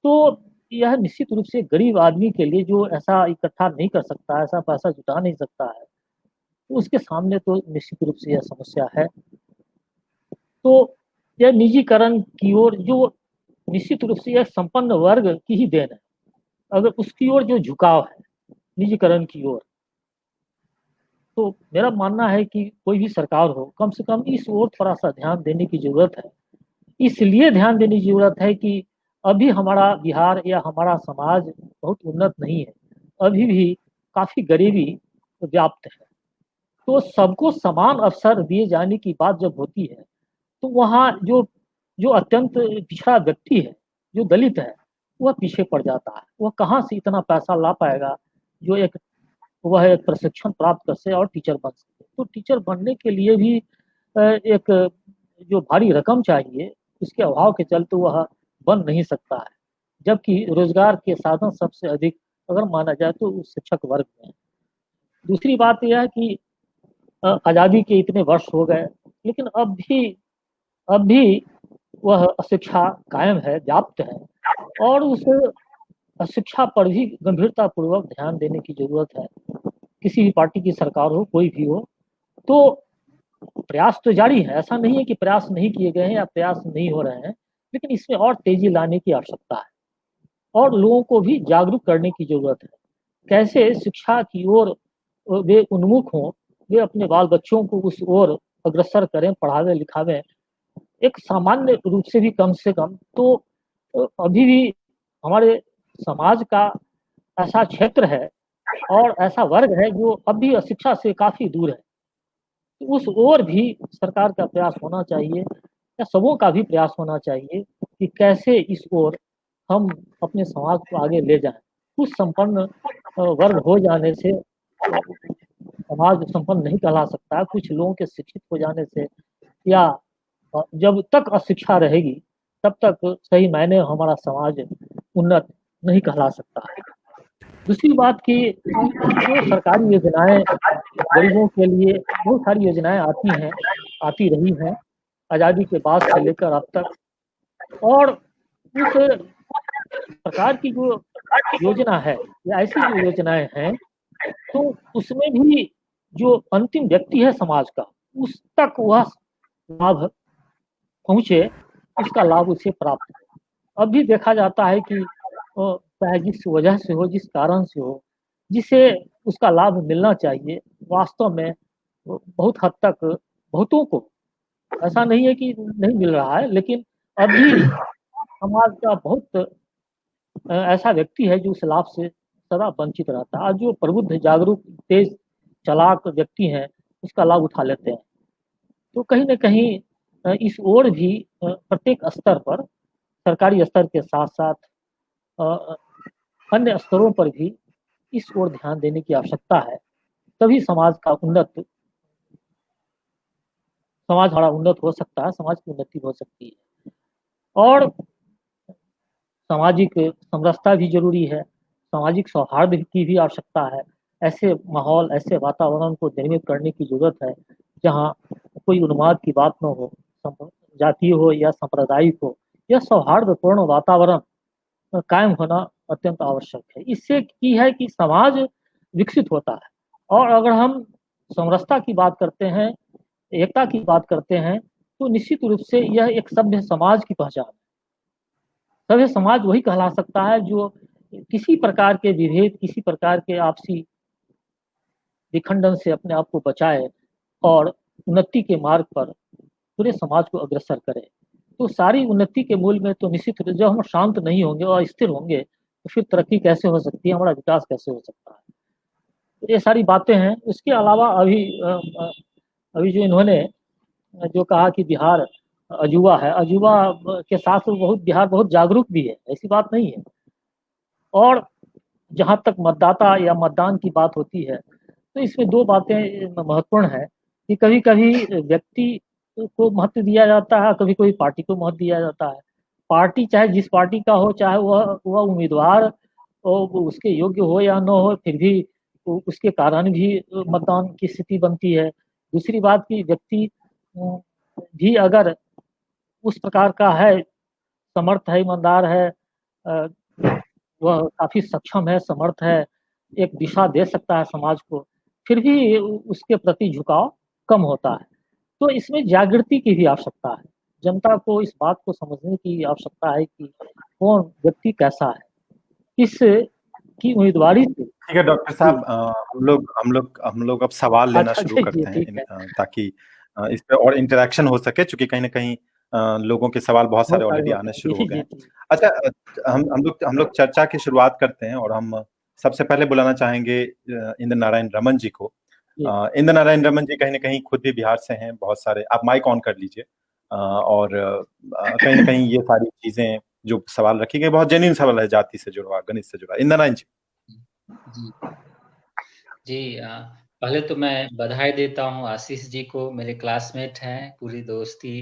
तो यह निश्चित रूप से गरीब आदमी के लिए जो ऐसा इकट्ठा नहीं कर सकता, ऐसा पैसा जुटा नहीं सकता है, तो उसके सामने तो निश्चित रूप से यह समस्या है। तो यह निजीकरण की ओर जो निश्चित रूप से यह संपन्न वर्ग की ही देन है, अगर उसकी ओर जो झुकाव है निजीकरण की ओर, तो मेरा मानना है कि कोई भी सरकार हो कम से कम इस ओर थोड़ा सा ध्यान देने की जरूरत है। इसलिए ध्यान देने की जरूरत है कि अभी हमारा बिहार या हमारा समाज बहुत उन्नत नहीं है, अभी भी काफ़ी गरीबी व्याप्त है। तो सबको समान अवसर दिए जाने की बात जब होती है तो वहाँ जो अत्यंत पिछड़ा व्यक्ति है, जो दलित है, वह पीछे पड़ जाता है। वह कहाँ से इतना पैसा ला पाएगा जो वह एक प्रशिक्षण प्राप्त कर सके और टीचर बन सके। तो टीचर बनने के लिए भी एक जो भारी रकम चाहिए, उसके अभाव के चलते वह बन नहीं सकता है, जबकि रोजगार के साधन सबसे अधिक अगर माना जाए तो उस शिक्षक वर्ग में। दूसरी बात यह है कि आज़ादी के इतने वर्ष हो गए, लेकिन अब भी वह अशिक्षा कायम है, व्याप्त है, और उस शिक्षा पर भी गंभीरतापूर्वक ध्यान देने की जरूरत है। किसी भी पार्टी की सरकार हो, कोई भी हो, तो प्रयास तो जारी है, ऐसा नहीं है कि प्रयास नहीं किए गए हैं या प्रयास नहीं हो रहे हैं, लेकिन इसमें और तेजी लाने की आवश्यकता है और लोगों को भी जागरूक करने की जरूरत है। कैसे शिक्षा की ओर वे उन्मुख हों, वे अपने बाल बच्चों को उस ओर अग्रसर करें, पढ़ावे लिखावें, एक सामान्य रूप से भी कम से कम। तो अभी भी हमारे समाज का ऐसा क्षेत्र है और ऐसा वर्ग है जो अब भी अशिक्षा से काफ़ी दूर है। तो उस ओर भी सरकार का प्रयास होना चाहिए या सबों का भी प्रयास होना चाहिए कि कैसे इस ओर हम अपने समाज को आगे ले जाएं। कुछ संपन्न वर्ग हो जाने से समाज संपन्न नहीं कहला सकता, कुछ लोगों के शिक्षित हो जाने से या जब तक अशिक्षा रहेगी तब तक सही मायने हमारा समाज उन्नत नहीं कहला सकता है। दूसरी बात कि जो सरकारी योजनाएं गरीबों के लिए बहुत सारी योजनाएं आती रही हैं आज़ादी के बाद से लेकर अब तक, और उस सरकार की जो योजना है या ऐसी जो योजनाएं हैं तो उसमें भी जो अंतिम व्यक्ति है समाज का, उस तक वह लाभ पहुँचे, उसका लाभ उसे प्राप्त हो। अब भी देखा जाता है कि चाहे जिस वजह से हो, जिस कारण से हो, जिसे उसका लाभ मिलना चाहिए, वास्तव में बहुत हद तक बहुतों को, ऐसा नहीं है कि नहीं मिल रहा है, लेकिन अभी समाज का बहुत ऐसा व्यक्ति है जो उस लाभ से सदा वंचित रहता है। आज जो प्रबुद्ध, जागरूक, तेज, चालाक व्यक्ति हैं उसका लाभ उठा लेते हैं। तो कहीं न कहीं इस ओर भी प्रत्येक स्तर पर, सरकारी स्तर के साथ साथ अन्य स्तरों पर भी इस ओर ध्यान देने की आवश्यकता है, तभी समाज हमारा उन्नत हो सकता है, समाज की उन्नति हो सकती है। और सामाजिक समरसता भी जरूरी है, सामाजिक सौहार्द की भी आवश्यकता है। ऐसे माहौल, ऐसे वातावरण को निर्मित करने की जरूरत है जहाँ कोई उन्माद की बात न हो, जातीय हो या सांप्रदायिक हो, यह सौहार्दपूर्ण वातावरण कायम होना अत्यंत आवश्यक है। इससे की है कि समाज विकसित होता है। और अगर हम समरसता की बात करते हैं, एकता की बात करते हैं, तो निश्चित रूप से यह एक सभ्य समाज की पहचान है। सभ्य समाज वही कहला सकता है जो किसी प्रकार के विभेद, किसी प्रकार के आपसी विखंडन से अपने आप को बचाए और उन्नति के मार्ग पर पूरे समाज को अग्रसर करे। तो सारी उन्नति के मूल में तो निश्चित रूप से जब हम शांत नहीं होंगे और स्थिर होंगे तो फिर तरक्की कैसे हो सकती है, हमारा विकास कैसे हो सकता है। तो ये सारी बातें हैं। उसके अलावा अभी जो इन्होंने जो कहा कि बिहार अजूबा है, अजूबा के साथ बहुत बिहार बहुत जागरूक भी है, ऐसी बात नहीं है। और जहाँ तक मतदाता या मतदान की बात होती है तो इसमें दो बातें महत्वपूर्ण है कि कभी कभी व्यक्ति को महत्व दिया जाता है, कभी कोई पार्टी को महत्व दिया जाता है। पार्टी चाहे जिस पार्टी का हो, चाहे वह उम्मीदवार उसके योग्य हो या न हो, फिर भी उसके कारण भी मतदान की स्थिति बनती है। दूसरी बात कि व्यक्ति भी अगर उस प्रकार का है, समर्थ है, ईमानदार है, वह काफी सक्षम है, समर्थ है, एक दिशा दे सकता है समाज को, फिर भी उसके प्रति झुकाव कम होता है। तो इसमें जागृति की भी आवश्यकता है। जनता को इस बात को समझने की आवश्यकता है कि कौन व्यक्ति कैसा है, किस की उम्मीदवारी से। ठीक है डॉक्टर साहब, हम लोग अब सवाल लेना शुरू करते हैं ताकि इस पे और इंटरेक्शन हो सके, क्योंकि कहीं ना कहीं लोगों के सवाल बहुत सारे ऑलरेडी आने शुरू हो गए हैं। अच्छा, हम लोग चर्चा की शुरुआत करते हैं और हम सबसे पहले बुलाना चाहेंगे इंद्र नारायण रमन जी को। इंद्र नारायण रमन जी कहीं ना कहीं खुद भी बिहार से हैं। बहुत सारे, आप माइक ऑन कर लीजिए। और कहीं ना कहीं ये सारी चीजें जो सवाल रखी गई बहुत जेन्युइन सवाल है, जाति से जुड़ा, गणित से जुड़ा। इंद्र नारायण जी। जी, पहले तो मैं बधाई देता हूँ आशीष जी को, मेरे क्लासमेट हैं, पूरी दोस्ती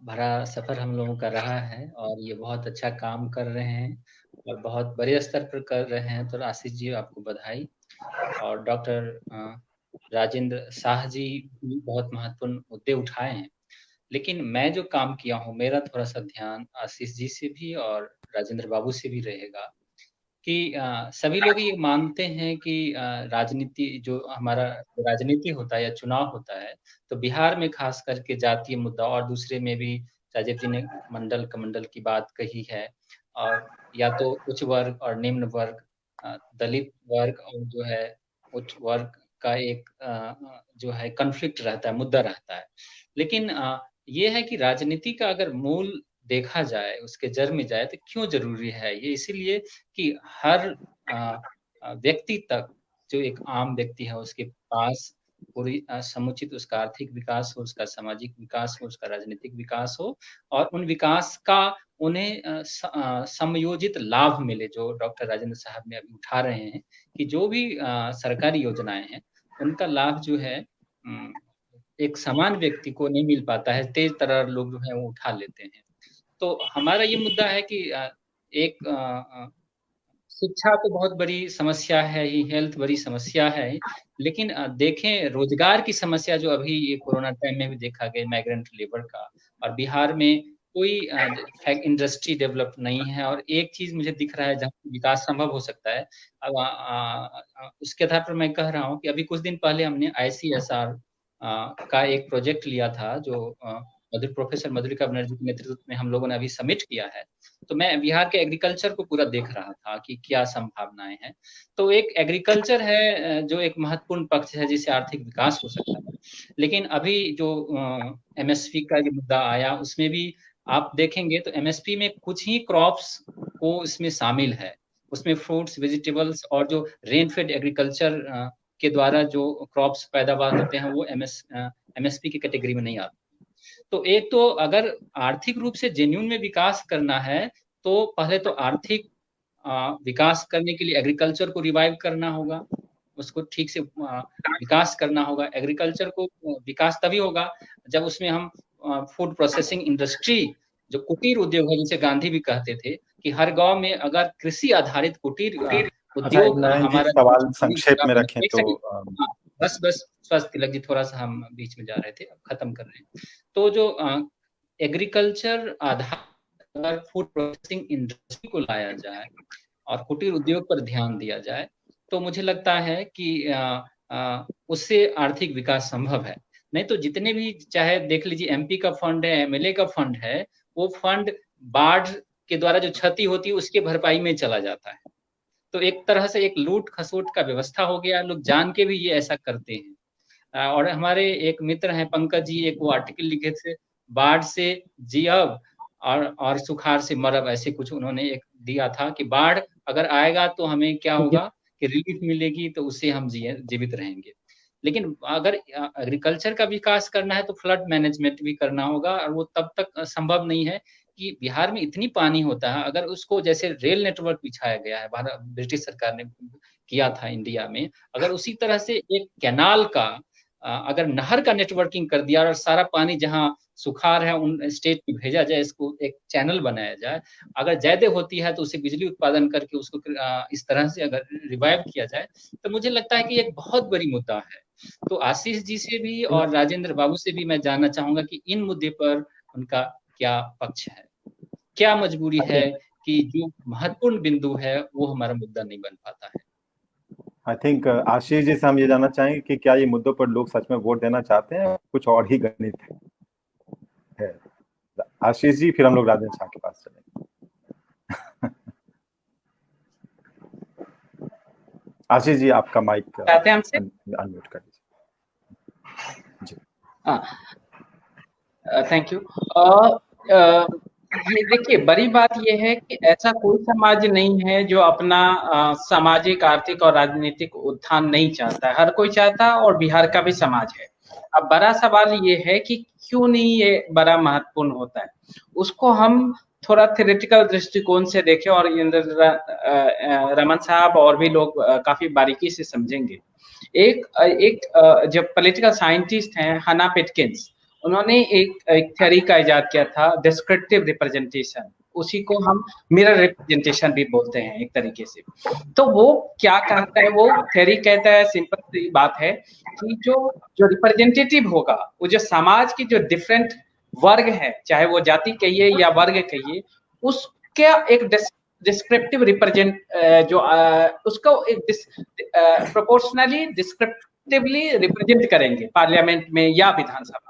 भरा सफर हम लोगों का रहा है और ये बहुत अच्छा काम कर रहे हैं और बहुत बड़े स्तर पर कर रहे हैं। तो आशीष जी आपको बधाई। और डॉक्टर राजेंद्र शाह जी भी बहुत महत्वपूर्ण मुद्दे उठाए हैं, लेकिन मैं जो काम किया हूँ मेरा थोड़ा सा ध्यान आशीष जी से भी और राजेंद्र बाबू से भी रहेगा कि सभी लोग ये मानते हैं कि राजनीति जो हमारा राजनीति होता है या चुनाव होता है, तो बिहार में खास करके जातीय मुद्दा, और दूसरे में भी राजीव जी ने मंडल कमंडल की बात कही है, और या तो उच्च वर्ग और निम्न वर्ग, दलित वर्ग और जो है उच्च वर्ग का एक जो है कॉन्फ्लिक्ट रहता है, मुद्दा रहता है। लेकिन ये है कि राजनीति का अगर मूल देखा जाए, उसके जड़ में जाए, तो क्यों जरूरी है ये? इसीलिए कि हर व्यक्ति तक, जो एक आम व्यक्ति है उसके पास पूरी समुचित उसका आर्थिक विकास हो, उसका सामाजिक विकास हो, उसका राजनीतिक विकास हो, और उन विकास का उन्हें समयोजित लाभ मिले, जो डॉक्टर राजेंद्र साहब ने अभी उठा रहे हैं कि जो भी सरकारी योजनाएं हैं उनका लाभ जो है एक समान व्यक्ति को नहीं मिल पाता है, तेज तरह लोग जो है वो उठा लेते हैं। तो हमारा ये मुद्दा है कि एक शिक्षा तो बहुत बड़ी समस्या है ही, हेल्थ बड़ी समस्या है, लेकिन देखें रोजगार की समस्या जो अभी ये कोरोना टाइम में भी देखा गया, माइग्रेंट लेबर का, और बिहार में कोई इंडस्ट्री डेवलप नहीं है। और एक चीज मुझे दिख रहा है जहाँ विकास संभव हो सकता है, अब उसके आधार पर मैं कह रहा हूँ कि अभी कुछ दिन पहले हमने ICSR का एक प्रोजेक्ट लिया था, जो प्रोफेसर मधुलिका बनर्जी के नेतृत्व में हम लोगों ने अभी सबमिट किया है। तो मैं बिहार के एग्रीकल्चर को पूरा देख रहा था कि क्या संभावनाएं हैं। तो एक एग्रीकल्चर है जो एक महत्वपूर्ण पक्ष है जिससे आर्थिक विकास हो सकता है। लेकिन अभी जो MSP का जो मुद्दा आया, उसमें भी आप देखेंगे तो MSP में कुछ ही क्रॉप्स को इसमें शामिल है, उसमें फ्रूट्स, वेजिटेबल्स और जो रेन फेड एग्रीकल्चर के द्वारा जो क्रॉप्स पैदावार होते हैं वो MSP की कैटेगरी में नहीं आते। तो एक तो अगर आर्थिक रूप से जेन्युइन में विकास करना है, तो पहले तो आर्थिक विकास करने के लिए एग्रीकल्चर को रिवाइव करना होगा, उसको ठीक से विकास करना होगा। एग्रीकल्चर को विकास तभी होगा जब उसमें हम फूड प्रोसेसिंग इंडस्ट्री, जो कुटीर उद्योग है, जिसे गांधी भी कहते थे कि हर गांव में अगर कृषि आधारित कुटीर उद्योग हमारा, सवाल संक्षेप में रखें तो बस तिलक जी, थोड़ा सा हम बीच में जा रहे थे, अब खत्म कर रहे हैं। तो जो एग्रीकल्चर आधार अगर फूड प्रोसेसिंग इंडस्ट्री को लाया जाए और कुटीर उद्योग पर ध्यान दिया जाए तो मुझे लगता है कि उससे आर्थिक विकास संभव है। नहीं तो जितने भी, चाहे देख लीजिए एमपी का फंड है, एमएलए का फंड है, वो फंड बाढ़ के द्वारा जो क्षति होती है उसके भरपाई में चला जाता है। तो एक तरह से एक लूट खसोट का व्यवस्था हो गया, लोग जान के भी ये ऐसा करते हैं। और हमारे एक मित्र हैं पंकज जी, एक वो आर्टिकल लिखे थे, बाढ़ से जियब और सुखाड़ से मरब, ऐसे कुछ उन्होंने एक दिया था कि बाढ़ अगर आएगा तो हमें क्या होगा कि रिलीफ मिलेगी, तो उससे हम जीवित रहेंगे। लेकिन अगर एग्रीकल्चर का विकास करना है तो फ्लड मैनेजमेंट भी करना होगा, और वो तब तक संभव नहीं है कि बिहार में इतनी पानी होता है, अगर उसको जैसे रेल नेटवर्क बिछाया गया है, भारत ब्रिटिश सरकार ने किया था इंडिया में, अगर उसी तरह से एक कैनाल का अगर नहर का नेटवर्किंग कर दिया और सारा पानी जहां सुखाड़ है उन स्टेट में भेजा जाए, इसको एक चैनल बनाया जाए, अगर ज्यादा होती है तो उसे बिजली उत्पादन करके उसको इस तरह से अगर रिवाइव किया जाए, तो मुझे लगता है कि एक बहुत बड़ी मुद्दा है। तो आशीष जी से भी और राजेंद्र बाबू से भी मैं जानना चाहूंगा कि इन मुद्दे पर उनका क्या पक्ष है, क्या मजबूरी है कि जो महत्वपूर्ण बिंदु है वो हमारा मुद्दा नहीं बन पाता है। आई थिंक आशीष जी से हम ये जानना चाहेंगे कि क्या ये मुद्दों पर लोग सच में वोट देना चाहते हैं, कुछ और ही गणित है। आशीष जी, फिर हम लोग राजेंद्र शाह के पास चलेंगे। आशीष जी, आपका माइक अनम्यूट कर दीजिए। Thank you. ये देखिए, बड़ी बात ये है कि ऐसा कोई समाज नहीं है जो अपना सामाजिक, आर्थिक और राजनीतिक उत्थान नहीं चाहता है, हर कोई चाहता है, और बिहार का भी समाज है। अब बड़ा सवाल ये है कि क्यों नहीं ये बड़ा महत्वपूर्ण होता है, उसको हम थोड़ा थ्योरेटिकल दृष्टिकोण से देखें, और रमन साहब और भी लोग काफी बारीकी से समझेंगे। एक जो पॉलिटिकल साइंटिस्ट हैं हना पेटकिंस, उन्होंने एक थ्योरी का इजाद किया था, डिस्क्रिप्टिव रिप्रेजेंटेशन, उसी को हम मिरर रिप्रेजेंटेशन भी बोलते हैं एक तरीके से। तो वो क्या कहता है, वो थ्योरी कहता है, सिंपल सी बात है कि जो रिप्रेजेंटेटिव होगा, वो जो समाज की जो डिफरेंट वर्ग है, चाहे वो जाति कहिए या वर्ग कहिए, उसका एक डिस्क्रिप्टिव रिप्रेजेंट उसको एक प्रोपोर्शनली डिस्क्रिप्टिवली रिप्रेजेंट करेंगे पार्लियामेंट में या विधानसभा।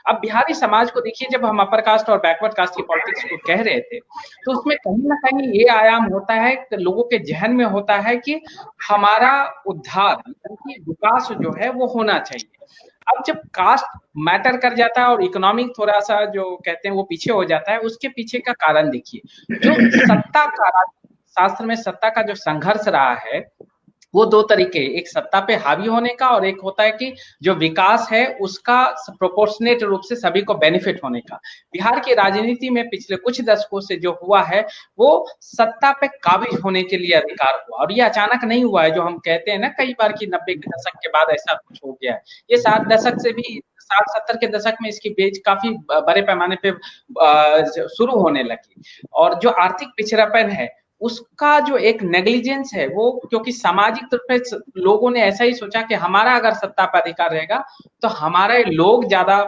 अब बिहारी समाज को देखिए, जब हम अपर कास्ट और बैकवर्ड कास्ट की पॉलिटिक्स को कह रहे थे, तो उसमें कहीं ना कहीं ये आयाम होता है, लोगों के जहन में होता है कि हमारा उद्धार, विकास जो है वो होना चाहिए। अब जब कास्ट मैटर कर जाता है और इकोनॉमिक थोड़ा सा जो कहते हैं वो पीछे हो जाता है, उसके पीछे का कारण देखिए, जो सत्ता का शास्त्र में सत्ता का जो संघर्ष रहा है वो दो तरीके, एक सत्ता पे हावी होने का, और एक होता है कि जो विकास है उसका प्रोपोर्शनेट रूप से सभी को बेनिफिट होने का। बिहार की राजनीति में पिछले कुछ दशकों से जो हुआ है वो सत्ता पे काबिज होने के लिए अधिकार हुआ, और ये अचानक नहीं हुआ है, जो हम कहते हैं ना कई बार कि 90 के दशक के बाद ऐसा कुछ हो गया है। ये 60 दशक से भी 60-70 के दशक में इसकी बेच काफी बड़े पैमाने पे शुरू होने लगी, और जो आर्थिक पिछड़ापन है उसका जो एक नेग्लिजेंस है, वो क्योंकि सामाजिक तौर पे लोगों ने ऐसा ही सोचा कि हमारा अगर सत्ता पर अधिकार रहेगा तो हमारे लोग ज्यादा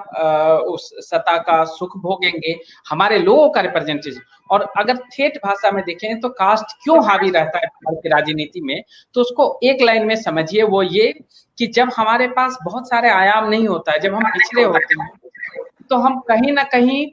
उस सत्ता का सुख भोगेंगे, हमारे लोगों का रिप्रेजेंटेटिव। और अगर ठेठ भाषा में देखें तो कास्ट क्यों हावी रहता है भारत की राजनीति में, तो उसको एक लाइन में समझिए, वो ये कि जब हमारे पास बहुत सारे आयाम नहीं होता है, जब हम पिछड़े होते हैं, तो हम कहीं ना कहीं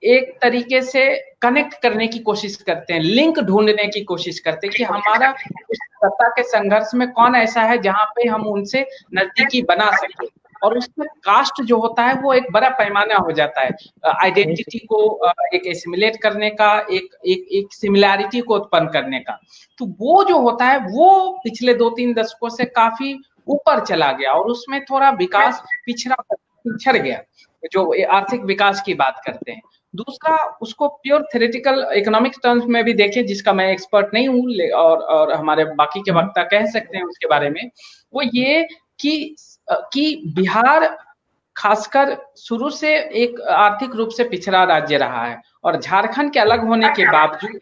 एक तरीके से कनेक्ट करने की कोशिश करते हैं, लिंक ढूंढने की कोशिश करते हैं कि हमारा उस सत्ता के संघर्ष में कौन ऐसा है जहां पे हम उनसे नजदीकी बना सके, और उसमें कास्ट जो होता है वो एक बड़ा पैमाना हो जाता है, आइडेंटिटी को एक एसिमिलेट करने का, एक सिमिलैरिटी को उत्पन्न करने का। तो वो जो होता है वो पिछले 2-3 दशकों से काफी ऊपर चला गया, और उसमें थोड़ा विकास पिछड़ गया, जो आर्थिक विकास की बात करते हैं। दूसरा, उसको प्योर थ्योरेटिकल इकोनॉमिक टर्म्स में भी देखें, जिसका मैं एक्सपर्ट नहीं हूँ, और हमारे बाकी के वक्ता कह सकते हैं उसके बारे में, वो ये कि बिहार खासकर शुरू से एक आर्थिक रूप से पिछड़ा राज्य रहा है, और झारखंड के अलग होने के बावजूद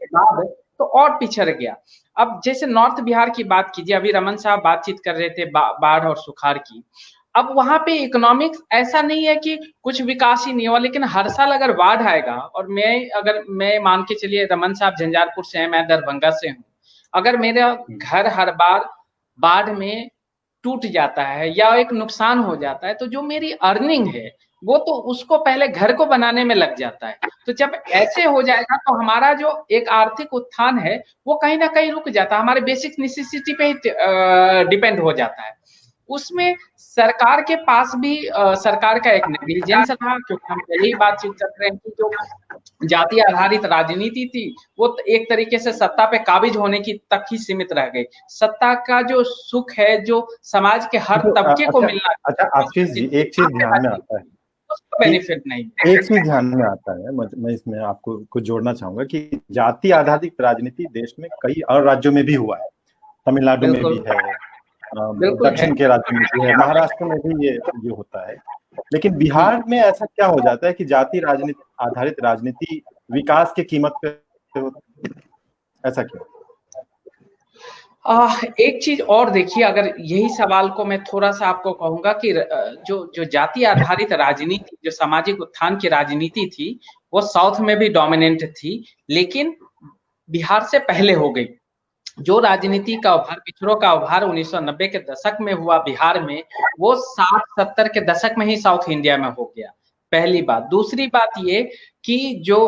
तो और पिछड़ गया। अब जैसे नॉर्थ बिहार की बात कीजिए, अभी रमन साहब बातचीत कर रहे थे बाढ़ और सुखाड़ की, अब वहां पे इकोनॉमिक्स ऐसा नहीं है कि कुछ विकास ही नहीं हुआ, लेकिन हर साल अगर बाढ़ आएगा, और मैं मान के चलिए रमन साहब झंझारपुर से हैं, मैं दरभंगा से हूँ, अगर मेरा घर हर बार बाढ़ में टूट जाता है या एक नुकसान हो जाता है, तो जो मेरी अर्निंग है वो तो उसको पहले घर को बनाने में लग जाता है। तो जब ऐसे हो जाएगा तो हमारा जो एक आर्थिक उत्थान है वो कहीं ना कहीं रुक जाता है, हमारे बेसिक नेसेसिटी पे ही डिपेंड हो जाता है। उसमें सरकार के पास भी सरकार का एक नेग्लिजेंस रहा, क्योंकि हम पहले ही बातचीत कर रहे हैं कि जो जाति आधारित राजनीति थी वो एक तरीके से सत्ता पे काबिज होने की तक ही सीमित रह गई। सत्ता का जो सुख है, जो समाज के हर तबके को मिलना, अच्छा आशीष जी, एक चीज ध्यान में आता है, बेनिफिट नहीं, एक चीज ध्यान में आता है, मैं इसमें आपको कुछ जोड़ना चाहूंगा कि जाति आधारित राजनीति देश में कई और राज्यों में भी हुआ है, तमिलनाडु में भी है, दक्षिण के राज्यों में भी है, महाराष्ट्र में भी ये होता है, लेकिन बिहार में ऐसा क्या हो जाता है कि जाति राजनीति आधारित राजनीति विकास की कीमत पे, ऐसा क्यों? एक चीज और देखिए, अगर यही सवाल को मैं थोड़ा सा आपको कहूंगा कि जो जाति आधारित राजनीति, जो सामाजिक उत्थान की राजनीति थी, वो साउथ में भी डोमिनेंट थी, लेकिन बिहार से पहले हो गई। जो राजनीति का उभार, पिछड़ों का उभार 1990 के दशक में हुआ बिहार में, वो 60-70 के दशक में ही साउथ इंडिया में हो गया, पहली बात। दूसरी बात ये कि जो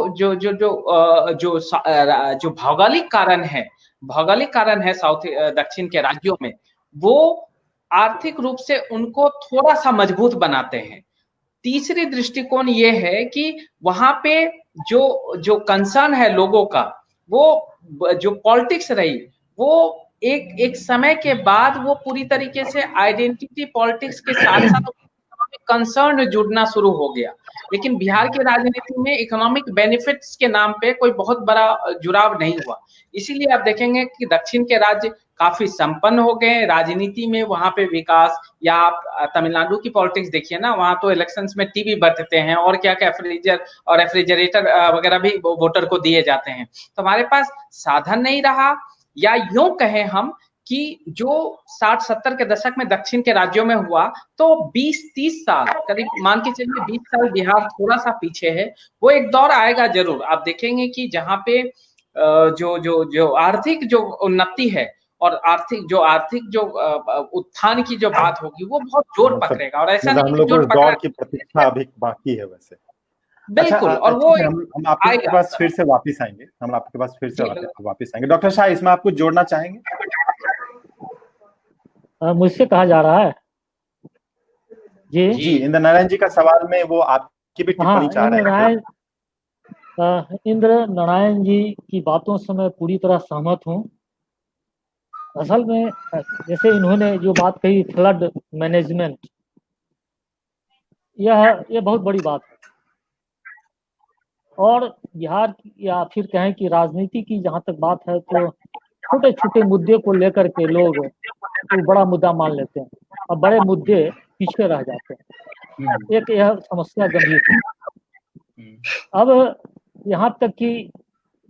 भौगोलिक कारण है साउथ दक्षिण के राज्यों में, वो आर्थिक रूप से उनको थोड़ा सा मजबूत बनाते हैं। तीसरी दृष्टिकोण ये है कि वहां पे जो कंसर्न है लोगों का, वो जो पॉलिटिक्स रही, वो एक समय के बाद वो पूरी तरीके से आइडेंटिटी पॉलिटिक्स के साथ साथ कंसर्न जुड़ना शुरू हो गया। लेकिन बिहार की राजनीति में इकोनॉमिक बेनिफिट्स के नाम पे कोई बहुत बड़ा जुड़ाव नहीं हुआ। इसीलिए आप देखेंगे कि दक्षिण के राज्य काफी संपन्न हो गए राजनीति में, वहां पे विकास। या आप तमिलनाडु की पॉलिटिक्स देखिए ना, वहां तो इलेक्शंस में टीवी बरतते हैं और क्या क्या फ्रीजर और रेफ्रिजरेटर वगैरह भी वोटर को दिए जाते हैं। तो हमारे पास साधन नहीं रहा, या यूं कहें हम कि जो 60-70 के दशक में दक्षिण के राज्यों में हुआ, तो 20-30 साल, करीब मान के चलिए 20 साल बिहार थोड़ा सा पीछे है। वो एक दौर आएगा जरूर, आप देखेंगे कि जहां पे जो आर्थिक जो उन्नति है और आर्थिक जो उत्थान की जो बात होगी, वो बहुत जोर पकड़ेगा। और ऐसा नहीं कि जोर दौर की प्रतीक्षा अभी बाकी है वैसे। बिल्कुल। और वो हम आपके पास फिर से वापस आएंगे। डॉक्टर शाह, इसमें आप कुछ जोड़ना चाहेंगे? मुझसे कहा जा रहा है जी इंद्र नारायण जी का सवाल में वो आपकी भी टिप्पणी चाह रहे हैं। इंद्र नारायण जी की बातों से मैं पूरी तरह सहमत हूँ। असल में जैसे इन्होंने जो बात कही फ्लड मैनेजमेंट, यह बहुत बड़ी बात है। और बिहार या फिर कहें कि राजनीति की जहाँ तक बात है, तो छोटे छोटे मुद्दे को लेकर के लोग तो बड़ा मुद्दा मान लेते हैं और बड़े मुद्दे पीछे रह जाते हैं। एक यह समस्या गंभीर है। अब यहाँ तक कि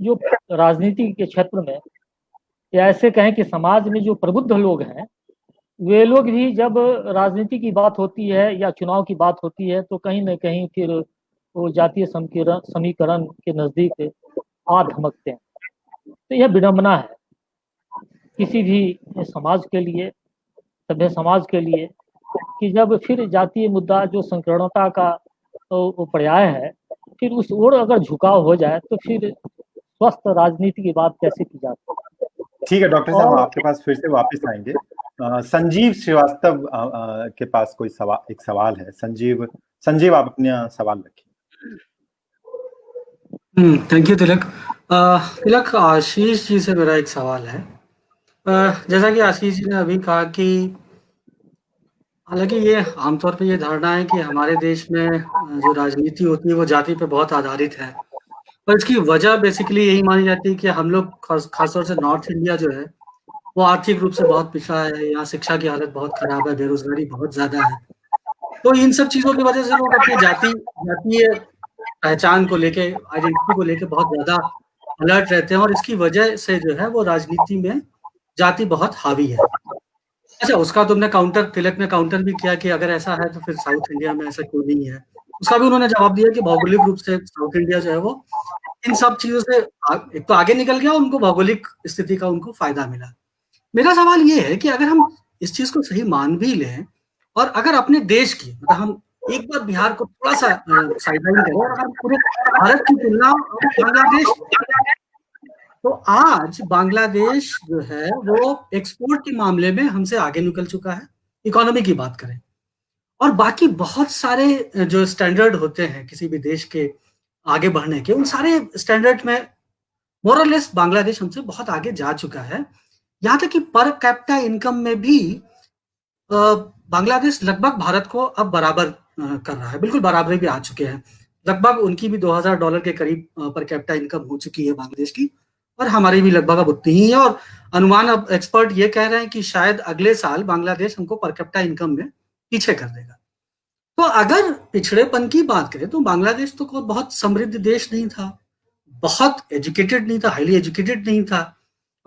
जो राजनीति के क्षेत्र में, या ऐसे कहें कि समाज में जो प्रबुद्ध लोग हैं, वे लोग भी जब राजनीति की बात होती है या चुनाव की बात होती है, तो कहीं न कहीं फिर वो जातीय समीकरण के नजदीक आ धमकते हैं। तो यह विडंबना है किसी भी समाज के लिए, सभ्य समाज के लिए, कि जब फिर जातीय मुद्दा जो संकीर्णता का तो पर्याय है, फिर उस ओर अगर झुकाव हो जाए, तो फिर स्वस्थ राजनीति की बात कैसे की जाती है। ठीक है डॉक्टर साहब, आपके पास फिर से वापस आएंगे। संजीव श्रीवास्तव के पास कोई एक सवाल है। संजीव आप अपना सवाल रखिए। थैंक यू तिलक। आशीष जी से मेरा एक सवाल है। जैसा कि आशीष जी ने अभी कहा कि हालांकि ये आमतौर पे ये धारणा है कि हमारे देश में जो राजनीति होती है वो जाति पे बहुत आधारित है, और इसकी वजह बेसिकली यही मानी जाती है कि हम लोग खासतौर से नॉर्थ इंडिया जो है वो आर्थिक रूप से बहुत पिछड़ा है, यहाँ शिक्षा की हालत बहुत खराब है, बेरोजगारी बहुत ज्यादा है। तो इन सब चीजों की वजह से लोग अपनी जातीय पहचान को लेके, आइडेंटिटी को लेके बहुत ज्यादा अलर्ट रहते हैं, और इसकी वजह से जो है वो राजनीति में जाति बहुत हावी है। अच्छा, उसका तुमने काउंटर, तिलक ने काउंटर भी किया कि अगर ऐसा है तो फिर साउथ इंडिया में ऐसा क्यों नहीं है। उसका भी उन्होंने जवाब दिया कि भौगोलिक रूप से साउथ इंडिया जो है वो इन सब चीजों से एक तो आगे निकल गया, उनको भौगोलिक स्थिति का उनको फायदा मिला। मेरा सवाल ये है कि अगर हम इस चीज को सही मान भी लें और अगर अपने देश की, मतलब हम एक बार बिहार को थोड़ा सा साइडलाइन करें और अगर पूरे भारत की तुलना बांग्लादेश, तो आज बांग्लादेश जो है वो एक्सपोर्ट के मामले में हमसे आगे निकल चुका है, इकोनॉमी की बात करें। और बाकी बहुत सारे जो स्टैंडर्ड होते हैं किसी भी देश के आगे बढ़ने के, उन सारे स्टैंडर्ड में मोर और लेस बांग्लादेश हमसे बहुत आगे जा चुका है। यहाँ तक कि पर कैपिटा इनकम में भी बांग्लादेश लगभग भारत को अब बराबर कर रहा है, बिल्कुल बराबरी भी आ चुके हैं। लगभग उनकी भी $2000 के करीब पर कैपिटा इनकम हो चुकी है बांग्लादेश की, और हमारी भी लगभग अब उतनी ही है। और अनुमान अब एक्सपर्ट ये कह रहे हैं कि शायद अगले साल बांग्लादेश हमको पर कैपिटा इनकम में पीछे कर देगा। तो अगर पिछड़ेपन की बात करें तो बांग्लादेश तो कोई बहुत समृद्ध देश नहीं था, बहुत एजुकेटेड नहीं था, हाईली एजुकेटेड नहीं था।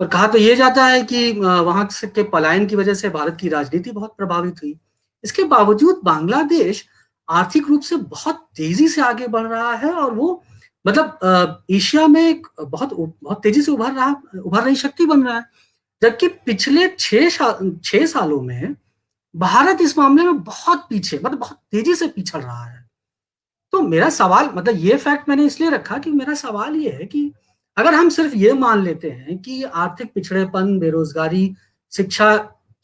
और कहा तो ये जाता है कि वहां के पलायन की वजह से भारत की राजनीति बहुत प्रभावित हुई। इसके बावजूद बांग्लादेश आर्थिक रूप से बहुत तेजी से आगे बढ़ रहा है, और वो मतलब एशिया में एक बहुत तेजी से उभर रही शक्ति बन रहा है। जबकि पिछले 6 सालों में भारत इस मामले में बहुत पीछे, मतलब बहुत तेजी से पिछड़ रहा है। तो मेरा सवाल, मतलब ये फैक्ट मैंने इसलिए रखा कि मेरा सवाल ये है कि अगर हम सिर्फ ये मान लेते हैं कि आर्थिक पिछड़ेपन, बेरोजगारी, शिक्षा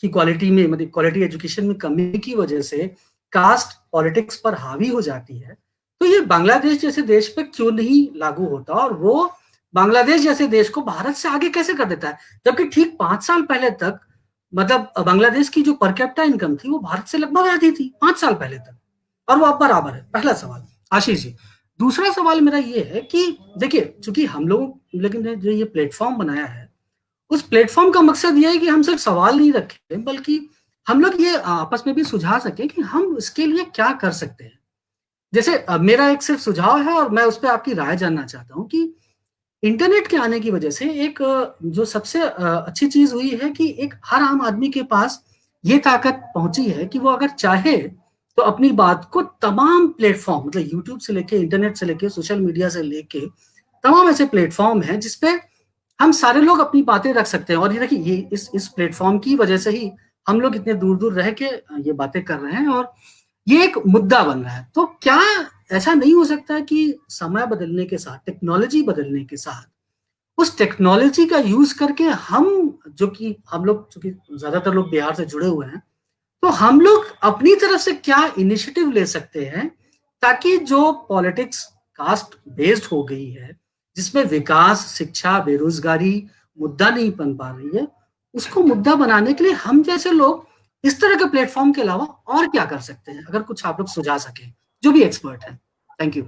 की क्वालिटी में, मतलब क्वालिटी एजुकेशन में कमी की वजह से कास्ट पॉलिटिक्स पर हावी हो जाती है, तो ये बांग्लादेश जैसे देश पे क्यों नहीं लागू होता, और वो बांग्लादेश जैसे देश को भारत से आगे कैसे कर देता है। जबकि ठीक 5 साल पहले तक, मतलब बांग्लादेश की जो पर कैपिटा इनकम थी वो भारत से लगभग आधी थी 5 साल पहले तक, और वो अब बराबर है। पहला सवाल आशीष जी। दूसरा सवाल मेरा ये है कि देखिए, चूंकि हम लोग, लेकिन जो ये प्लेटफॉर्म बनाया है, उस प्लेटफॉर्म का मकसद ये है कि हम सिर्फ सवाल नहीं रखें, बल्कि हम लोग ये आपस में भी सुझा सकें कि हम इसके लिए क्या कर सकते हैं। जैसे मेरा एक सिर्फ सुझाव है और मैं उस पर आपकी राय जानना चाहता हूँ कि इंटरनेट के आने की वजह से एक जो सबसे अच्छी चीज हुई है कि एक हर आम आदमी के पास ये ताकत पहुंची है कि वो अगर चाहे तो अपनी बात को तमाम प्लेटफॉर्म, मतलब यूट्यूब से लेके, इंटरनेट से लेके, सोशल मीडिया से लेके, तमाम ऐसे प्लेटफॉर्म हैं जिसपे हम सारे लोग अपनी बातें रख सकते हैं। और ये देखिए, ये इस प्लेटफॉर्म की वजह से ही हम लोग इतने दूर दूर रह के ये बातें कर रहे हैं और ये एक मुद्दा बन रहा है। तो क्या ऐसा नहीं हो सकता कि समय बदलने के साथ, टेक्नोलॉजी बदलने के साथ, उस टेक्नोलॉजी का यूज करके हम, जो कि हम लोग, चूंकि ज्यादातर लोग बिहार से जुड़े हुए हैं, तो हम लोग अपनी तरफ से क्या इनिशिएटिव ले सकते हैं ताकि जो पॉलिटिक्स कास्ट बेस्ड हो गई है, जिसमें विकास, शिक्षा, बेरोजगारी मुद्दा नहीं बन पा रही है, उसको मुद्दा बनाने के लिए हम जैसे लोग इस तरह के प्लेटफॉर्म के अलावा और क्या कर सकते हैं, अगर कुछ आप लोग सुझा सकें, जो भी एक्सपर्ट है। Thank you.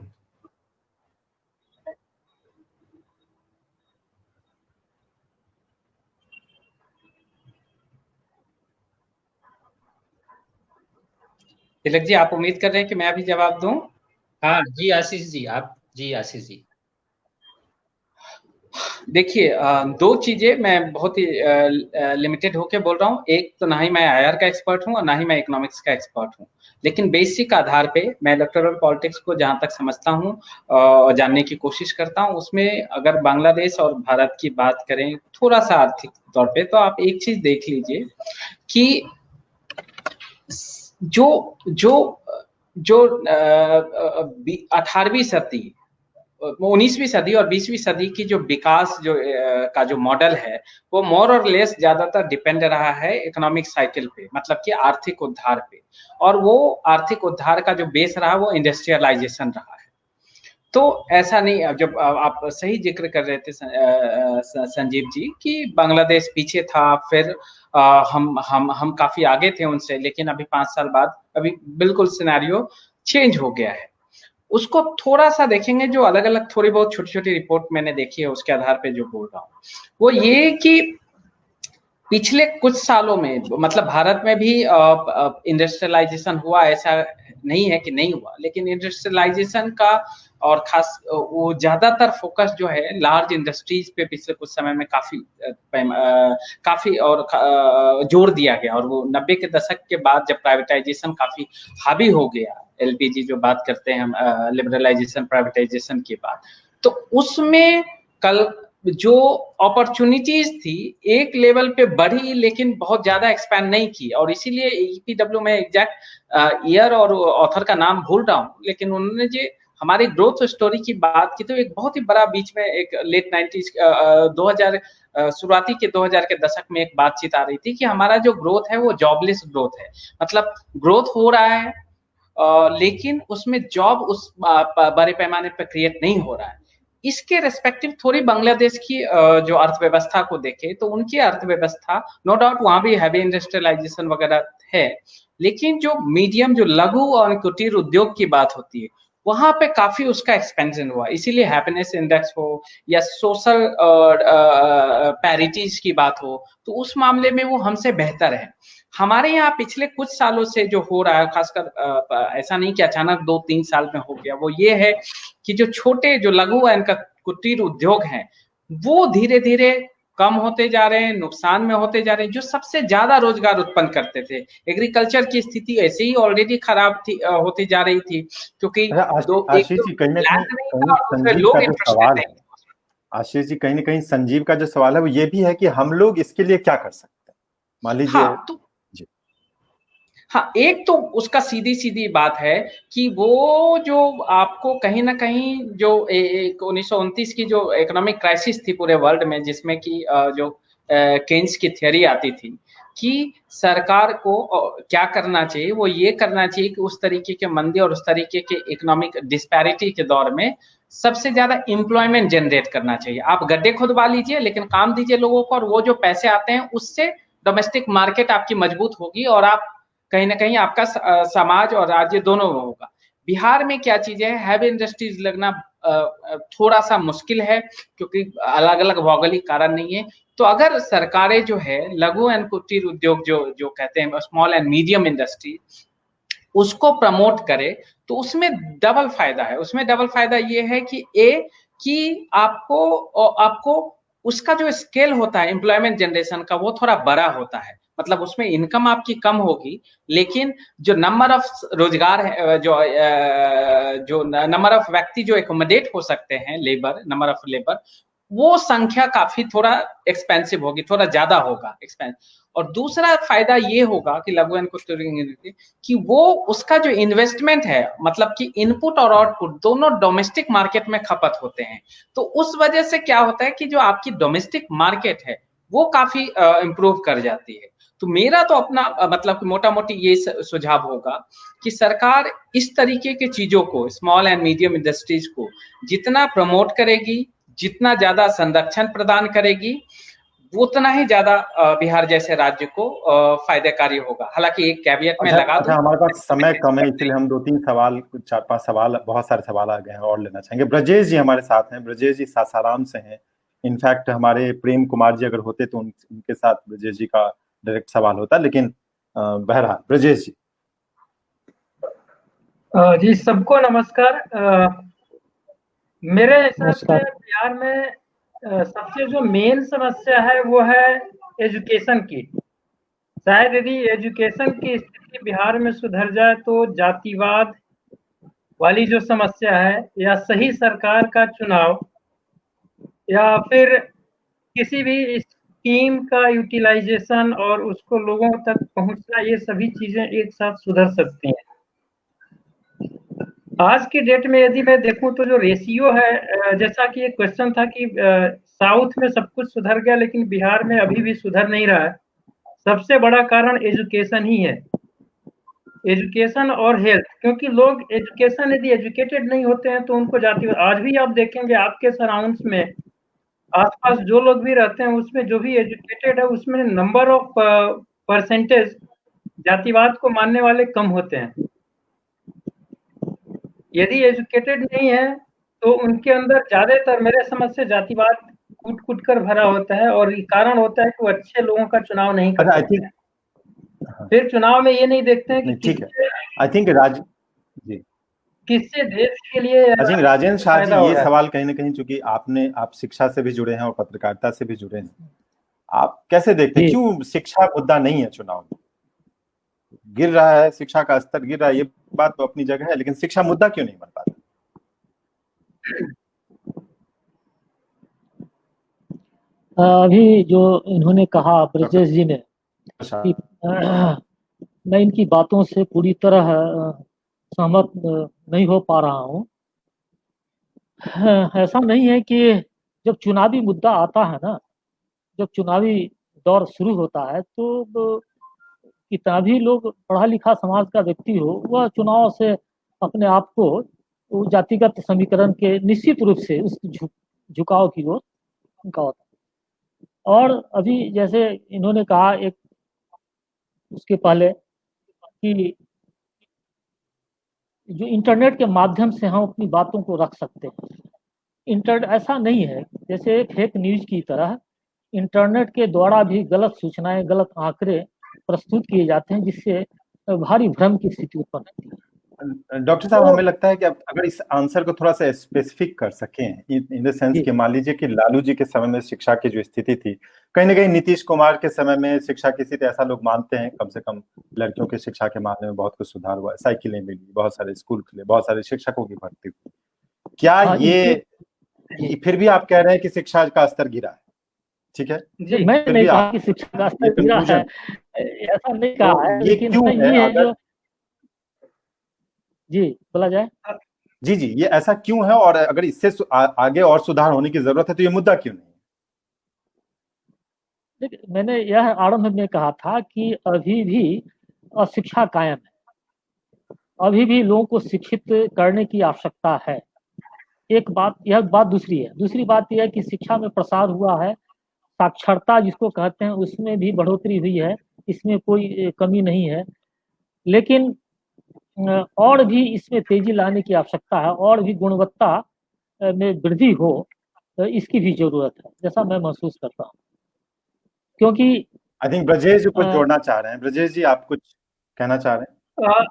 तिलक जी, आप उम्मीद कर रहे हैं कि मैं अभी जवाब दूं? हाँ जी आशीष जी, आप जी आशीष जी। देखिए, दो चीजें मैं बहुत ही लिमिटेड होके बोल रहा हूँ। एक तो ना ही मैं आईआर का एक्सपर्ट हूँ और ना ही मैं इकोनॉमिक्स का एक्सपर्ट हूँ, लेकिन बेसिक आधार पे मैं इलेक्टोरल पॉलिटिक्स को जहां तक समझता हूँ और जानने की कोशिश करता हूँ, उसमें अगर बांग्लादेश और भारत की बात करें थोड़ा सा आर्थिक तौर पे, तो आप एक चीज देख लीजिए कि जो जो जो 18वीं सदी, 19वीं सदी और 20वीं सदी की जो विकास जो का जो मॉडल है, वो मोर और लेस ज्यादातर डिपेंड रहा है इकोनॉमिक साइकिल पे, मतलब कि आर्थिक उद्धार पे। और वो आर्थिक उद्धार का जो बेस रहा वो इंडस्ट्रियलाइजेशन रहा है। तो ऐसा नहीं, जब आप सही जिक्र कर रहे थे संजीव जी कि बांग्लादेश पीछे था, फिर हम काफी आगे थे उनसे, लेकिन अभी 5 साल बाद अभी बिल्कुल सिनेरियो चेंज हो गया है। उसको थोड़ा सा देखेंगे, जो अलग अलग थोड़ी बहुत छोटी छोटी रिपोर्ट मैंने देखी है उसके आधार पे जो बोल रहा हूँ वो ये कि पिछले कुछ सालों में, मतलब भारत में भी इंडस्ट्रियलाइजेशन हुआ, ऐसा नहीं है कि नहीं हुआ, लेकिन इंडस्ट्रियलाइजेशन का और खास वो ज्यादातर फोकस जो है लार्ज इंडस्ट्रीज पे पिछले कुछ समय में काफी और जोर दिया गया। और वो 90 के दशक के बाद जब प्राइवेटाइजेशन काफी हावी हो गया, एलपीजी जो बात करते हैं हम, लिबरलाइजेशन प्राइवेटाइजेशन के बाद, तो उसमें कल जो अपॉर्चुनिटीज थी एक लेवल पे बढ़ी लेकिन बहुत ज्यादा एक्सपैंड नहीं की। और इसीलिए ईपीडब्ल्यू में एग्जैक्ट ईयर और ऑथर का नाम भूल रहा हूँ, लेकिन उन्होंने जो हमारी ग्रोथ स्टोरी की बात की तो एक बहुत ही बड़ा बीच में एक लेट 90s 2000 शुरुआती के 2000 के दशक में एक बातचीत आ रही थी कि हमारा जो ग्रोथ है वो जॉबलेस ग्रोथ है। मतलब ग्रोथ हो रहा है लेकिन उसमें जॉब उस बड़े पैमाने पर क्रिएट नहीं हो रहा है। इसके रेस्पेक्टिव थोड़ी बांग्लादेश की जो अर्थव्यवस्था को देखे तो उनकी अर्थव्यवस्था नो डाउट वहां भी हैवी इंडस्ट्रियलाइजेशन वगैरह है, लेकिन जो मीडियम जो लघु और कुटीर उद्योग की बात होती है वहां पे काफी उसका एक्सपेंशन हुआ। इसीलिए हैप्पीनेस इंडेक्स हो या सोशल पैरिटीज की बात हो तो उस मामले में वो हमसे बेहतर है। हमारे यहाँ पिछले कुछ सालों से जो हो रहा है, खासकर ऐसा नहीं कि अचानक 2-3 साल में हो गया, वो ये है कि जो छोटे जो लघु और इनका कुटीर उद्योग हैं वो धीरे धीरे कम होते जा रहे हैं, नुकसान में होते जा रहे हैं। जो सबसे ज्यादा रोजगार उत्पन्न करते थे, एग्रीकल्चर की स्थिति ऐसे ही ऑलरेडी खराब थी, होती जा रही थी, क्योंकि आशीष जी कहीं ना कहीं संजीव का जो सवाल है वो ये भी है कि हम लोग इसके लिए क्या कर सकते हैं, मान लीजिए। हाँ, एक तो उसका सीधी बात है कि वो जो आपको कहीं ना कहीं जो 1929 की जो इकोनॉमिक क्राइसिस थी पूरे वर्ल्ड में, जिसमें कि जो केन्स की थ्योरी आती थी कि सरकार को क्या करना चाहिए, वो ये करना चाहिए कि उस तरीके के मंदी और उस तरीके के इकोनॉमिक डिस्पैरिटी के दौर में सबसे ज्यादा एम्प्लॉयमेंट जनरेट करना चाहिए। आप गड्ढे खुदवा लीजिए लेकिन काम दीजिए लोगों को, और वो जो पैसे आते हैं उससे डोमेस्टिक मार्केट आपकी मजबूत होगी और आप कहीं ना कहीं आपका समाज और राज्य दोनों होगा। बिहार में क्या चीजें है, हैवी इंडस्ट्रीज लगना थोड़ा सा मुश्किल है क्योंकि अलग अलग भौगोलिक कारण नहीं है। तो अगर सरकारें जो है लघु एंड कुटीर उद्योग जो कहते हैं स्मॉल एंड मीडियम इंडस्ट्री, उसको प्रमोट करे तो उसमें डबल फायदा है। उसमें डबल फायदा ये है कि आपको उसका जो स्केल होता है एम्प्लॉयमेंट जनरेशन का वो थोड़ा बड़ा होता है। मतलब उसमें इनकम आपकी कम होगी लेकिन जो नंबर ऑफ रोजगार है, जो नंबर ऑफ व्यक्ति जो एकोमोडेट हो सकते हैं, लेबर नंबर ऑफ लेबर, वो संख्या काफी थोड़ा एक्सपेंसिव होगी, थोड़ा ज्यादा होगा एक्सपेंस। और दूसरा फायदा ये होगा कि लघु एंड कुटीर कि वो उसका जो इन्वेस्टमेंट है, मतलब कि इनपुट और आउटपुट दोनों डोमेस्टिक मार्केट में खपत होते हैं। तो उस वजह से क्या होता है कि जो आपकी डोमेस्टिक मार्केट है वो काफी इंप्रूव कर जाती है। तो मेरा तो अपना मतलब मोटा मोटी ये सुझाव होगा कि सरकार इस तरीके के चीजों को, स्मॉल एंड मीडियम इंडस्ट्रीज को जितना प्रमोट करेगी, जितना ज्यादा संरक्षण प्रदान करेगी, उतना ही ज्यादा बिहार जैसे राज्य को फायदेकारी होगा। हालांकि एक कैवियट में लगा दूं, हमारे पास समय कम है इसलिए हम 2-3 सवाल, 4-5 सवाल, बहुत सारे सवाल आ गए हैं और लेना चाहेंगे। ब्रजेश जी हमारे साथ हैं, ब्रजेश जी सासाराम से हैं। इनफैक्ट हमारे प्रेम कुमार जी अगर होते तो उनके साथ ब्रजेश जी का डायरेक्ट सवाल होता, लेकिन बहरहाल ब्रजेश जी। जी सबको नमस्कार। मेरे हिसाब से बिहार में सबसे जो मेन समस्या है वो है एजुकेशन की। शायद यदि एजुकेशन की स्थिति बिहार में सुधर जाए तो जातिवाद वाली जो समस्या है, या सही सरकार का चुनाव, या फिर किसी भी स्कीम का यूटिलाइजेशन और उसको लोगों तक पहुंचना, ये सभी चीजें एक साथ सुधर सकती हैं। आज की डेट में यदि मैं देखूं तो जो रेशियो है, जैसा कि एक क्वेश्चन था कि साउथ में सब कुछ सुधर गया लेकिन बिहार में अभी भी सुधर नहीं रहा है। सबसे बड़ा कारण एजुकेशन ही है, एजुकेशन और हेल्थ। क्योंकि लोग एजुकेशन यदि एजुकेटेड नहीं होते हैं तो उनको जाति, आज भी आप देखेंगे आपके सराउंड्स में आसपास जो लोग भी रहते हैं उसमें जो भी एजुकेटेड है उसमें नंबर ऑफ परसेंटेज जातिवाद को मानने वाले कम होते हैं। यदि एजुकेटेड नहीं है तो उनके अंदर ज्यादातर मेरे समझ से जातिवाद कूट कर भरा होता है, और ये कारण होता है कि वो अच्छे लोगों का चुनाव नहीं कर सकते हैं। फिर चुनाव में ये नहीं देखते हैं कि ठीक है, आई थिंक राज जी किससे देश के लिए अजीम राजेंद्र शाह जी, फायदा हो ये रहा है? सवाल कहीं ना कहीं, चूंकि आप शिक्षा से भी जुड़े हैं और पत्रकारिता से भी जुड़े हैं, आप कैसे देखते हैं, जी। क्यों शिक्षा मुद्दा नहीं है चुनाव में? गिर रहा है, शिक्षा का स्तर गिर रहा है, ये बात तो अपनी जगह है, लेकिन शिक्षा मुद्दा क्यों नहीं बन पाता? अभी जो इन्होंने कहा ब्रजेश जी ने अच्छा, कि मैं इनकी बातों से पूरी तरह सहमत नहीं हो पा रहा हूँ। ऐसा नहीं है कि जब चुनावी मुद्दा आता है ना, जब चुनावी दौर शुरू होता है, तो कितना भी लोग पढ़ा लिखा समाज का व्यक्ति हो, वह चुनाव से अपने आप को वो जातिगत समीकरण के निश्चित रूप से उस झुकाव की ओर उनका होता है। और अभी जैसे इन्होंने कहा एक उसके पहले कि जो इंटरनेट के माध्यम से हम अपनी बातों को रख सकते हैं। इंटरनेट ऐसा नहीं है जैसे फेक न्यूज की तरह, इंटरनेट के द्वारा भी गलत सूचनाएं, गलत आंकड़े प्रस्तुत किए जाते हैं, जिससे भारी भ्रम की स्थिति उत्पन्न होती है। डॉक्टर साहब, हमें लगता है कि अगर इस आंसर को थोड़ा सा स्पेसिफिक कर सकें, इन द सेंस कि मान लीजिए कि लालू जी के समय में शिक्षा की जो स्थिति थी, कहीं ना कहीं नीतीश कुमार के समय में शिक्षा की स्थिति, ऐसा लोग मानते हैं, कम से कम लड़कियों की शिक्षा के मामले में बहुत कुछ सुधार हुआ है, साइकिलें मिली, बहुत सारे स्कूल खुले, बहुत सारे शिक्षकों की भर्ती हुई। क्या ये फिर भी आप कह रहे हैं कि शिक्षा का स्तर गिरा है? ठीक है, मैं नहीं कहा कि शिक्षा का स्तर गिरा है, ऐसा नहीं कहा है, लेकिन ये है जो जी बोला जाए। जी, ये ऐसा क्यों है, और अगर इससे आगे और सुधार होने की जरूरत है तो ये मुद्दा क्यों नहीं? देखिए, मैंने यह आरंभ में कहा था कि अभी भी अशिक्षा कायम है, अभी भी लोगों को शिक्षित करने की आवश्यकता है। एक बात, यह बात दूसरी है। दूसरी बात यह है कि शिक्षा में प्रसार हुआ है, साक्षरता जिसको कहते हैं उसमें भी बढ़ोतरी हुई है, इसमें कोई कमी नहीं है, लेकिन और भी इसमें तेजी लाने की आवश्यकता है, और भी गुणवत्ता में वृद्धि हो, इसकी भी जरूरत है, जैसा मैं महसूस करता हूँ। क्योंकि आई थिंक ब्रजेश जी कुछ जोड़ना चाह रहे हैं। ब्रजेश जी, आप कुछ कहना चाह रहे हैं?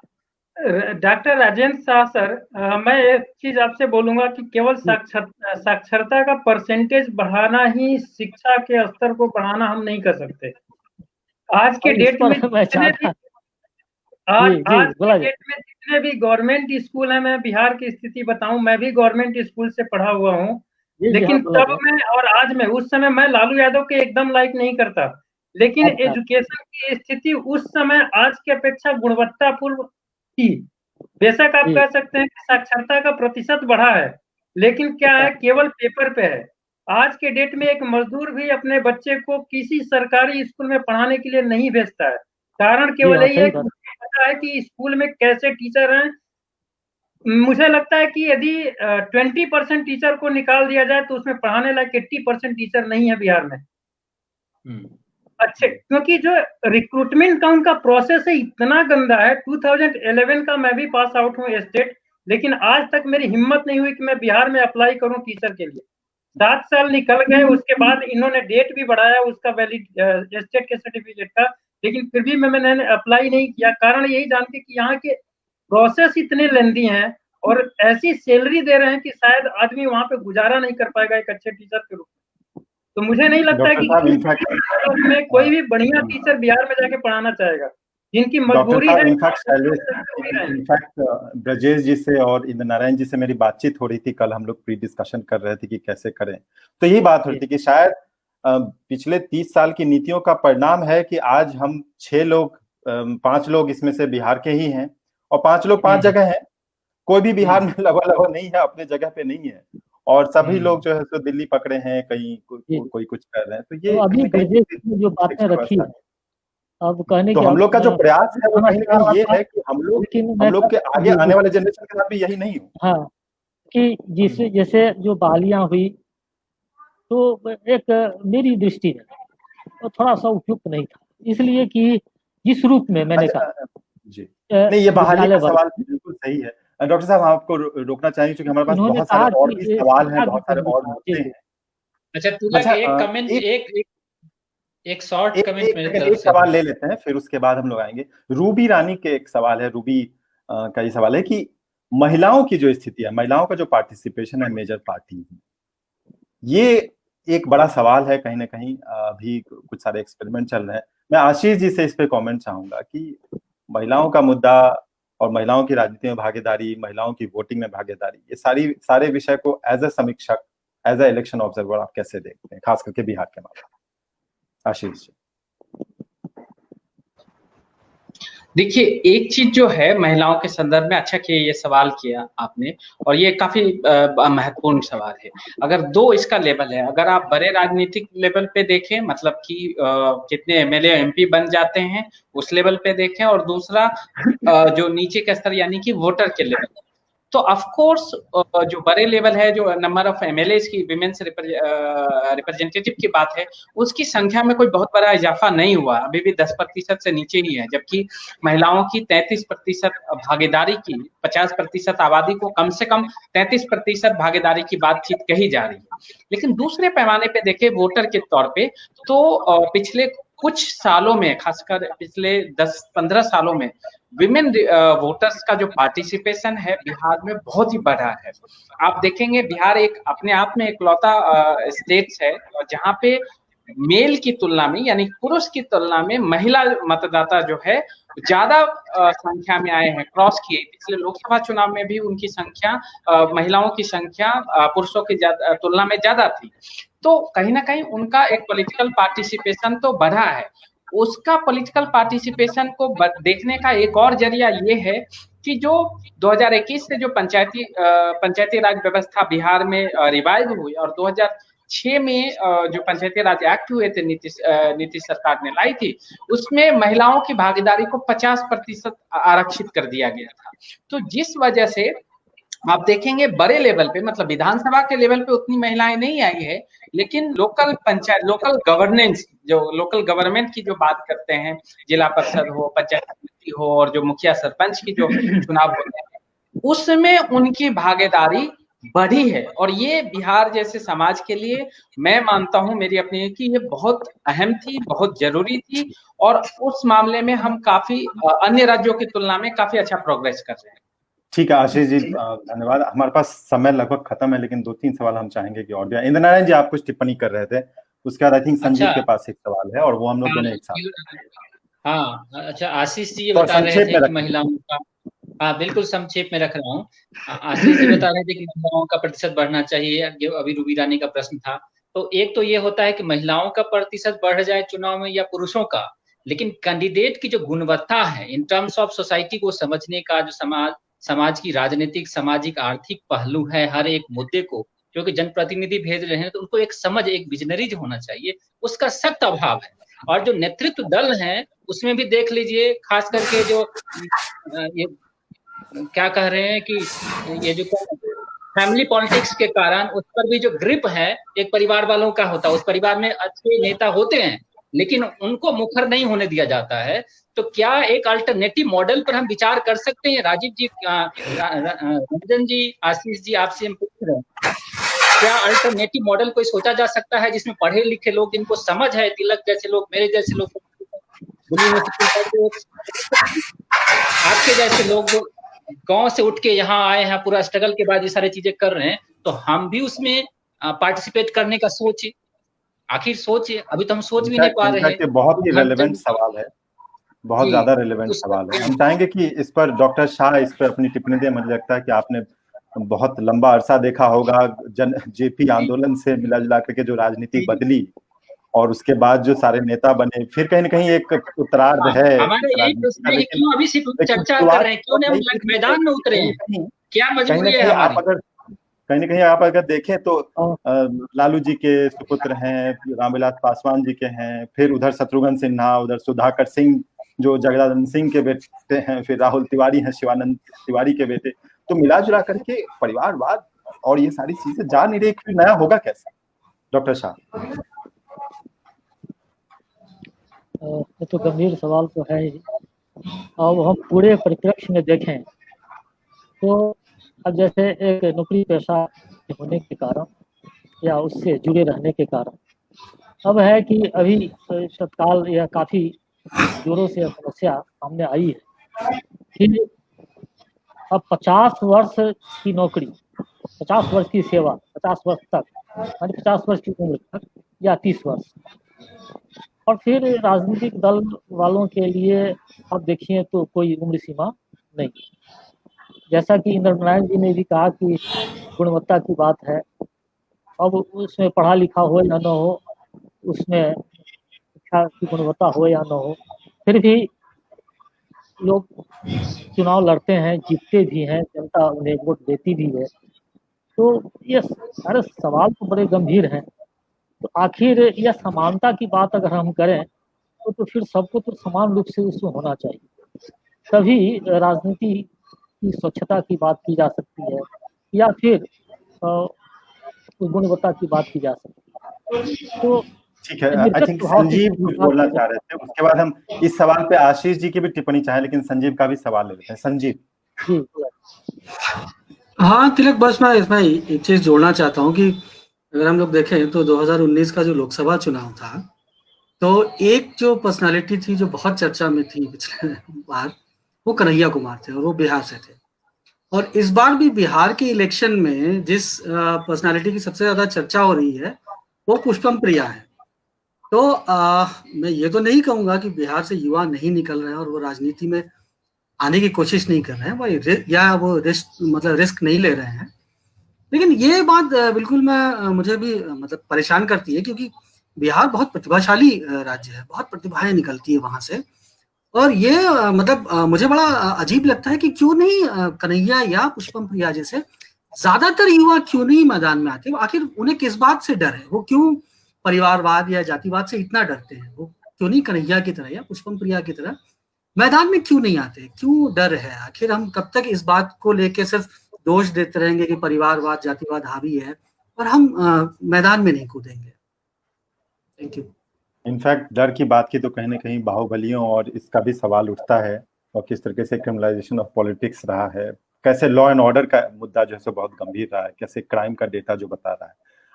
डॉक्टर राजेंद्र शाह सर, मैं एक चीज आपसे बोलूंगा कि केवल साक्षरता का परसेंटेज बढ़ाना ही शिक्षा के स्तर को बढ़ाना हम नहीं कर सकते। आज के डेट में जितने भी गवर्नमेंट स्कूल हैं, मैं बिहार की स्थिति बताऊं, मैं भी गवर्नमेंट स्कूल से पढ़ा हुआ हूं, लेकिन तब में और आज में, उस समय मैं लालू यादव के एकदम लाइक नहीं करता, लेकिन एजुकेशन की स्थिति उस समय आज की अपेक्षा गुणवत्तापूर्ण थी। बेशक आप कह सकते हैं कि साक्षरता का प्रतिशत बढ़ा है, लेकिन क्या है, केवल पेपर पे है। आज के डेट में एक मजदूर भी अपने बच्चे को किसी सरकारी स्कूल में पढ़ाने के लिए नहीं भेजता है। कारण केवल यही है कि मुझे पता है कि स्कूल में कैसे टीचर हैं। मुझे लगता है कि यदि 20% टीचर को निकाल दिया जाए तो उसमें पढ़ाने लायक 80% टीचर नहीं है बिहार में। अच्छे, क्योंकि जो रिक्रूटमेंट का उनका प्रोसेस है इतना गंदा है। 2011 का मैं भी पास आउट हूँ स्टेट, लेकिन आज तक मेरी हिम्मत नहीं हुई कि मैं बिहार में अप्लाई करूं टीचर के लिए। 7 साल निकल गए, उसके बाद इन्होंने डेट भी बढ़ाया उसका वैलिड स्टेट के सर्टिफिकेट का, लेकिन फिर भी मैंने अप्लाई नहीं किया। कारण यही जान के कि यहाँ के प्रोसेस इतने लेंदी हैं और ऐसी सैलरी दे रहे हैं कि शायद आदमी वहां पे गुजारा नहीं कर पाएगा एक अच्छे टीचर के रूप में। तो मुझे नहीं लगता है कि कोई भी बढ़िया टीचर बिहार में जाके पढ़ाना चाहेगा, जिनकी मजबूरी है। इनफैक्ट ब्रजेश जी से और इंद्र नारायण जी से मेरी बातचीत हो रही थी कल, हम लोग प्री डिस्कशन कर रहे थे कि कैसे करें, तो यही बात हो रही थी कि शायद पिछले 30 साल की नीतियों का परिणाम है कि आज हम 6 लोग 5 लोग इसमें से बिहार के ही हैं, और 5 लोग 5 जगह हैं। कोई भी बिहार में लगा नहीं है, अपने जगह पे नहीं है, और सभी लोग जो है तो दिल्ली पकड़े हैं, कहीं कोई कुछ कर रहे हैं। तो ये अभी जो बातें रखी है, अब कहने तो हम लोग का जो प्रयास है वो कहीं ना कहीं ये है कि हम लोग के आगे आने वाले जनरेशन के साथ भी यही नहीं हो। हाँ, कि जैसे जो बहालियां हुई, तो एक मेरी दृष्टि में तो थोड़ा सा उपयुक्त नहीं था, इसलिए कि जिस रूप में मैंने कहा जी, नहीं, ये बहाली का सवाल बिल्कुल सही है। डॉक्टर साहब, हम आपको रोकना चाहेंगे क्योंकि हमारे पास बहुत सारे और भी सवाल हैं, बहुत सारे और मुद्दे हैं। अच्छा, एक कमेंट, एक शॉर्ट कमेंट मेरी तरफ से। एक सवाल ले लेते हैं, फिर उसके बाद हम लोग आएंगे। रूबी रानी के एक सवाल है, रूबी का ये सवाल है कि महिलाओं की जो स्थिति है, महिलाओं का जो पार्टिसिपेशन है मेजर पार्टी, ये एक बड़ा सवाल है कहीं ना कहीं। अभी कुछ सारे एक्सपेरिमेंट चल रहे हैं। मैं आशीष जी से इस पे कमेंट चाहूंगा कि महिलाओं का मुद्दा और महिलाओं की राजनीति में भागीदारी, महिलाओं की वोटिंग में भागीदारी, ये सारे विषय को एज अ समीक्षक, एज अ इलेक्शन ऑब्जर्वर आप कैसे देखते हैं, खास करके बिहार के मामले में? आशीष जी। देखिए, एक चीज जो है महिलाओं के संदर्भ में, अच्छा कि ये सवाल किया आपने, और ये काफी महत्वपूर्ण सवाल है। अगर दो इसका लेवल है, अगर आप बड़े राजनीतिक लेवल पे देखें, मतलब कि कितने एमएलए एमपी बन जाते हैं उस लेवल पे देखें, और दूसरा जो नीचे के स्तर यानी कि वोटर के लेवल, तो ऑफ कोर्स जो बड़े लेवल है, जो नंबर ऑफ एमएलए की विमेन्स रिप्रेजेंटेटिव की बात है, उसकी संख्या में कोई बहुत बड़ा इजाफा नहीं हुआ, अभी भी 10% से नीचे ही है। जबकि महिलाओं की 33% भागीदारी की, 50% आबादी को कम से कम 33% भागीदारी की बातचीत कही जा रही है। लेकिन दूसरे पैमाने पे देखें वोटर के तौर पे, तो पिछले कुछ सालों में, खासकर पिछले 10-15 सालों में विमेन वोटर्स का जो पार्टिसिपेशन है बिहार में बहुत ही बढ़ा है। आप देखेंगे बिहार एक अपने आप में इकलौता स्टेट है जहां पे मेल की तुलना में, यानी पुरुष की तुलना में, महिला मतदाता जो है ज्यादा संख्या में आए हैं, क्रॉस किए। पिछले लोकसभा चुनाव में भी उनकी संख्या, महिलाओं की संख्या पुरुषों की तुलना में ज्यादा थी। तो कहीं ना कहीं उनका एक पॉलिटिकल पार्टिसिपेशन तो बढ़ा है। उसका पॉलिटिकल पार्टिसिपेशन को देखने का एक और जरिया ये है कि जो 2021 से जो पंचायती राज व्यवस्था बिहार में रिवाइव हुई, और 2006 में जो पंचायती राज एक्ट हुए थे, नीतीश सरकार ने लाई थी, उसमें महिलाओं की भागीदारी को 50% आरक्षित कर दिया गया था। तो जिस वजह से आप देखेंगे बड़े लेवल पे, मतलब विधानसभा के लेवल पे उतनी महिलाएं नहीं आई है, लेकिन लोकल पंचायत, लोकल गवर्नेंस, जो लोकल गवर्नमेंट की जो बात करते हैं, जिला परिषद हो, पंचायत समिति हो, और जो मुखिया सरपंच की जो चुनाव होते हैं, उसमें उनकी भागीदारी बढ़ी है। और ये बिहार जैसे समाज के लिए, मैं मानता हूं, मेरी अपनी, कि ये बहुत अहम थी, बहुत जरूरी थी, और उस मामले में हम काफी अन्य राज्यों की तुलना में काफी अच्छा प्रोग्रेस कर रहे हैं। ठीक है आशीष जी, धन्यवाद। हमारे पास समय लगभग खत्म है, लेकिन 2-3 सवाल हम चाहेंगे कि और इंद्र नारायण जी आप कुछ टिप्पणी कर रहे थे, उसके बाद आई थिंक संजीव के पास एक सवाल है, और वो हम लोग दोनों एक साथ। हाँ, अच्छा, आशीष जी ये बता रहे थे कि महिलाओं का, हाँ बिल्कुल संक्षेप में रख रहा हूँ। आशीष जी बता रहे थे कि महिलाओं का प्रतिशत बढ़ना चाहिए, अभी रूबी रानी का प्रश्न था। तो एक तो ये होता है कि महिलाओं का प्रतिशत बढ़ जाए चुनाव में या पुरुषों का, लेकिन कैंडिडेट की जो गुणवत्ता है इन टर्म्स ऑफ सोसाइटी को समझने का, जो समाज की राजनीतिक, सामाजिक, आर्थिक पहलू है हर एक मुद्दे को, क्योंकि जनप्रतिनिधि भेज रहे हैं तो उनको एक समझ, एक विजनरी जो होना चाहिए, उसका सख्त अभाव है। और जो नेतृत्व दल है उसमें भी देख लीजिए, खास करके जो ये क्या कह रहे हैं कि ये जो फैमिली पॉलिटिक्स के कारण उस पर भी जो ग्रिप है एक परिवार वालों का होता है। उस परिवार में अच्छे नेता होते हैं लेकिन उनको मुखर नहीं होने दिया जाता है। तो क्या एक अल्टरनेटिव मॉडल पर हम विचार कर सकते हैं? राजीव जी, रंजन जी, आशीष जी, आपसे हम पूछ रहे हैं, क्या अल्टरनेटिव मॉडल कोई सोचा जा सकता है जिसमें पढ़े लिखे लोग, जिनको समझ है, तिलक जैसे लोग, मेरे जैसे लोग, आपके जैसे लोग जो गांव से उठ के यहाँ आए हैं, पूरा स्ट्रगल के बाद ये सारी चीजें कर रहे हैं, तो हम भी उसमें पार्टिसिपेट करने का सोचे। आखिर सोचे, अभी तो हम सोच भी नहीं पा रहे हैं। बहुत ही रेलेवेंट सवाल है, बहुत ज्यादा रेलेवेंट सवाल है। हम चाहेंगे कि इस पर डॉक्टर शाह इस पर अपनी टिप्पणी दें। मुझे लगता है कि आपने बहुत लंबा अरसा देखा होगा जेपी आंदोलन से मिला जुला करके जो राजनीति बदली, और उसके बाद जो सारे नेता बने, फिर कहीं ना कहीं एक उत्तरार्ध है। हमारे यही प्रश्न है, क्यों अभी सिर्फ चर्चा कर रहे हैं, क्यों नहीं मैदान में उतरे हैं? क्या मजबूरी है हमारी? कहीं ना कहीं आप अगर देखें तो लालू जी के सुपुत्र हैं, रामविलास पासवान जी के हैं, फिर उधर शत्रुघ्न सिन्हा, उधर सुधाकर सिंह जो जगदानंद सिंह के बेटे हैं, फिर राहुल तिवारी हैं शिवानंद तिवारी के बेटे। तो मिला जुला करके परिवारवाद और ये सारी चीजें जा नहीं रही, फिर नया होगा कैसे? डॉक्टर शाह। ये तो गंभीर सवाल तो है ही। अब हम पूरे परिप्रेक्ष्य में देखें तो अब जैसे एक नौकरी पेशा होने के कारण या उससे जुड़े रहने के कारण अब है कि अभी तत्काल यह काफ़ी जोरों से समस्या सामने आई है कि अब 50 वर्ष की नौकरी, 50 वर्ष की सेवा, 50 वर्ष तक, यानी 50 वर्ष की उम्र तक या 30 वर्ष। और फिर राजनीतिक दल वालों के लिए अब देखिए तो कोई उम्र सीमा नहीं। जैसा कि इंद्र नारायण जी ने भी कहा कि गुणवत्ता की बात है, अब उसमें पढ़ा लिखा हो या न हो, उसमें शिक्षा की गुणवत्ता हो या न हो, फिर भी लोग चुनाव लड़ते हैं, जीतते भी हैं, जनता उन्हें वोट देती भी है। तो ये सारे सवाल तो बड़े गंभीर हैं। तो आखिर यह समानता की बात अगर हम करें तो फिर सबको तो समान रूप से उसमें होना चाहिए, तभी राजनीति की स्वच्छता की बात की जा सकती है या फिर गुणवत्ता की बात की जा सकती है। तो ठीक है, आई थिंक संजीव कुछ बोलना चाह रहे थे, उसके बाद हम इस सवाल पे आशीष जी की भी टिप्पणी चाहें, लेकिन संजीव का भी सवाल ले लेते हैं। संजीव जी। हाँ तिलक, बस मैं इसमें एक चीज जोड़ना चाहता हूँ कि अगर हम लोग देखें तो 2019 का जो लोकसभा चुनाव था, तो एक जो पर्सनालिटी थी जो बहुत चर्चा में थी पिछले बार, वो कन्हैया कुमार थे और वो बिहार से थे। और इस बार भी बिहार के इलेक्शन में जिस पर्सनालिटी की सबसे ज्यादा चर्चा हो रही है वो पुष्पम प्रिया है। तो मैं ये तो नहीं कहूंगा कि बिहार से युवा नहीं निकल रहे हैं और वो राजनीति में आने की कोशिश नहीं कर रहे हैं भाई, या वो रिस्क नहीं ले रहे हैं, लेकिन ये बात बिल्कुल मुझे भी मतलब परेशान करती है, क्योंकि बिहार बहुत प्रतिभाशाली राज्य है, बहुत प्रतिभाएं निकलती है वहां से। और ये मुझे बड़ा अजीब लगता है कि क्यों नहीं कन्हैया या पुष्पम प्रिया जैसे ज्यादातर युवा क्यों नहीं मैदान में आते। आखिर उन्हें किस बात से डर है, वो क्यों परिवारवाद या जातिवाद से इतना डरते हैं? वो क्यों नहीं कन्हैया की तरह या पुष्पम प्रिया की तरह मैदान में क्यों नहीं आते? क्यों डर है? आखिर हम कब तक इस बात को लेके सिर्फ दोष देते रहेंगे कि परिवारवाद जातिवाद हावी है और हम मैदान में नहीं कूदेंगे? Thank you. इनफैक्ट डर की बात की तो कहीं ना कहीं बाहुबलियों और इसका भी सवाल उठता है, और किस तरीके से क्रिमिनलाइजेशन ऑफ पॉलिटिक्स रहा है, कैसे लॉ एंड ऑर्डर का मुद्दा जो है बहुत गंभीर रहा है, कैसे क्राइम का डेटा जो बता रहा है।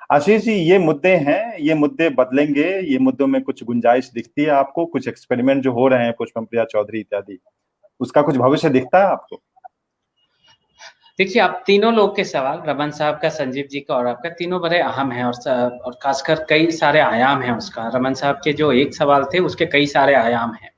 आशीष जी, ये मुद्दे हैं, ये मुद्दे बदलेंगे? ये मुद्दों में कुछ गुंजाइश दिखती है आपको? कुछ एक्सपेरिमेंट जो हो रहे हैं पुष्पम प्रिया चौधरी इत्यादि, उसका कुछ भविष्य दिखता है आपको? देखिए, आप तीनों लोग के सवाल, रमन साहब का, संजीव जी का और आपका, तीनों बड़े अहम हैं और खासकर कई सारे आयाम हैं उसका। रमन साहब के जो एक सवाल थे उसके कई सारे आयाम हैं।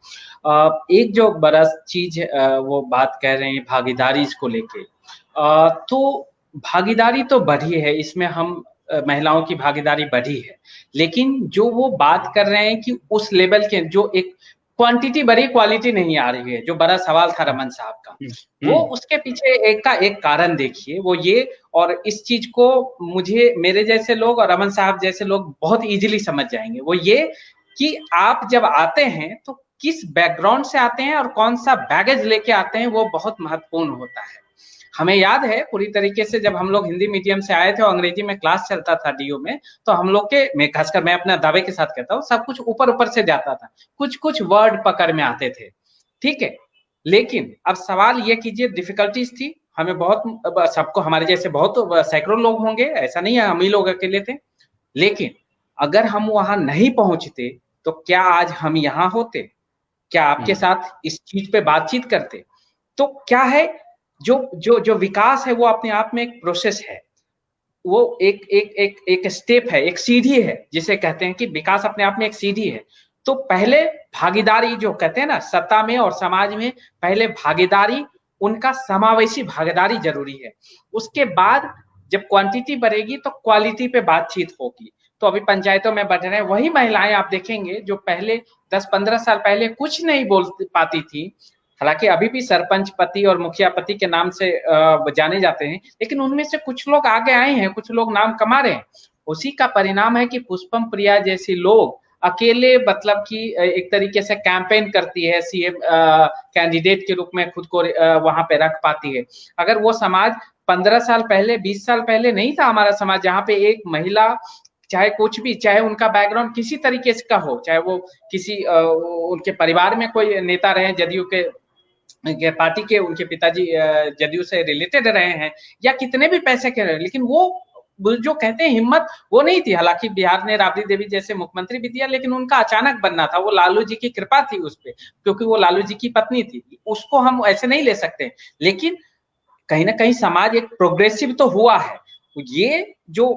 एक जो बड़ा चीज वो बात कह रहे हैं भागीदारी इसको लेके, तो भागीदारी तो बढ़ी है, इसमें हम महिलाओं की भागीदारी बढ़ी है, लेकिन जो वो बात कर रहे हैं कि उस लेवल के जो एक क्वांटिटी बढ़ी, क्वालिटी नहीं आ रही है, जो बड़ा सवाल था रमन साहब का, वो उसके पीछे एक कारण देखिए, वो ये, और इस चीज को मुझे मेरे जैसे लोग और रमन साहब जैसे लोग बहुत इजीली समझ जाएंगे, वो ये कि आप जब आते हैं तो किस बैकग्राउंड से आते हैं और कौन सा बैगेज लेके आते हैं, वो बहुत महत्वपूर्ण होता है। हमें याद है पूरी तरीके से जब हम लोग हिंदी मीडियम से आए थे और अंग्रेजी में क्लास चलता था डीयू में, तो हम लोग के, खासकर मैं अपना दावे के साथ कहता हूँ, सब कुछ ऊपर ऊपर से जाता था, कुछ कुछ वर्ड पकड़ में आते थे, ठीक है। लेकिन अब सवाल ये कीजिए, डिफिकल्टीज थी, हमें बहुत, सबको, हमारे जैसे बहुत सैकड़ों लोग होंगे, ऐसा नहीं है हम ही लोग अकेले थे, लेकिन अगर हम वहां नहीं पहुंचते तो क्या आज हम यहाँ होते? क्या आपके साथ इस चीज पे बातचीत करते? तो क्या है, जो जो जो विकास है वो अपने आप में एक प्रोसेस है, वो एक स्टेप है, एक सीढ़ी है, जिसे कहते हैं कि विकास अपने आप में एक सीढ़ी है। तो पहले भागीदारी जो कहते हैं ना, सत्ता में और समाज में पहले भागीदारी, उनका समावेशी भागीदारी जरूरी है। उसके बाद जब क्वांटिटी बढ़ेगी तो क्वालिटी पे बातचीत होगी। तो अभी पंचायतों में बढ़ रहे हैं, वही महिलाएं आप देखेंगे जो पहले 10-15 साल पहले कुछ नहीं बोल पाती थी, हालांकि अभी भी सरपंच पति और मुखिया पति के नाम से जाने जाते हैं, लेकिन उनमें से कुछ लोग आगे आए हैं, कुछ लोग नाम कमा रहे हैं। उसी का परिणाम है कि पुष्पम प्रिया जैसी लोग अकेले, मतलब कि एक तरीके से कैंपेन करती है, सीएम कैंडिडेट के रूप में खुद को वहां पे रख पाती है। अगर वो समाज 15 साल पहले, 20 साल पहले नहीं था हमारा समाज, जहाँ पे एक महिला, चाहे कुछ भी, चाहे उनका बैकग्राउंड किसी तरीके से का हो, चाहे वो किसी उनके परिवार में कोई नेता रहे, जदयू के पार्टी के, उनके पिताजी जदयू से रिलेटेड रहे हैं, या कितने भी पैसे के रहे, लेकिन वो जो कहते हैं हिम्मत, वो नहीं थी। हालांकि बिहार ने राबड़ी देवी जैसे मुख्यमंत्री भी दिया, लेकिन उनका अचानक बनना था, वो लालू जी की कृपा थी उस पर, क्योंकि वो लालू जी की पत्नी थी, उसको हम ऐसे नहीं ले सकते। लेकिन कहीं ना कहीं समाज एक प्रोग्रेसिव तो हुआ है। ये जो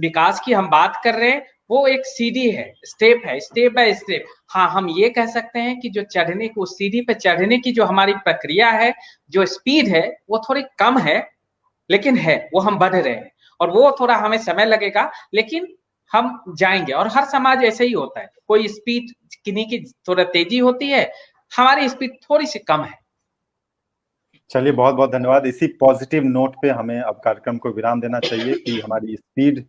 विकास की हम बात कर रहे हैं वो एक सीढ़ी है, स्टेप है, स्टेप बाय स्टेप। हाँ, हम ये कह सकते हैं कि जो चढ़ने की, उस सीढ़ी पे चढ़ने की जो हमारी प्रक्रिया है, जो स्पीड है, वो थोड़ी कम है, लेकिन है, वो हम बढ़ रहे हैं और वो थोड़ा हमें समय लगेगा, लेकिन हम जाएंगे। और हर समाज ऐसे ही होता है, कोई स्पीड किन्हीं की थोड़ा तेजी होती है, हमारी स्पीड थोड़ी सी कम है। चलिए, बहुत बहुत धन्यवाद। इसी पॉजिटिव नोट पे हमें अब कार्यक्रम को विराम देना चाहिए कि हमारी स्पीड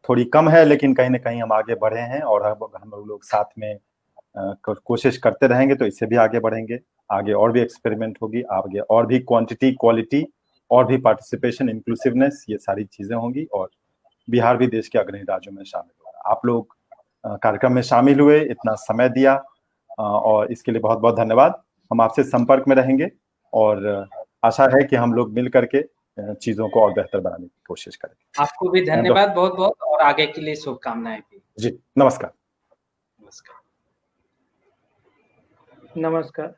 थोड़ी कम है, लेकिन कहीं ना कहीं हम आगे बढ़े हैं और हम लोग साथ में कोशिश करते रहेंगे तो इससे भी आगे बढ़ेंगे। आगे और भी एक्सपेरिमेंट होगी, आगे और भी क्वांटिटी, क्वालिटी, और भी पार्टिसिपेशन, इंक्लूसिवनेस, ये सारी चीजें होंगी और बिहार भी देश के अग्रणी राज्यों में शामिल होगा। आप लोग कार्यक्रम में शामिल हुए, इतना समय दिया, और इसके लिए बहुत बहुत धन्यवाद। हम आपसे संपर्क में रहेंगे और आशा है कि हम लोग मिल करके चीजों को और बेहतर बनाने की कोशिश करेंगे। आपको भी धन्यवाद बहुत बहुत, और आगे के लिए शुभकामनाएं भी। जी, नमस्कार। नमस्कार। नमस्कार।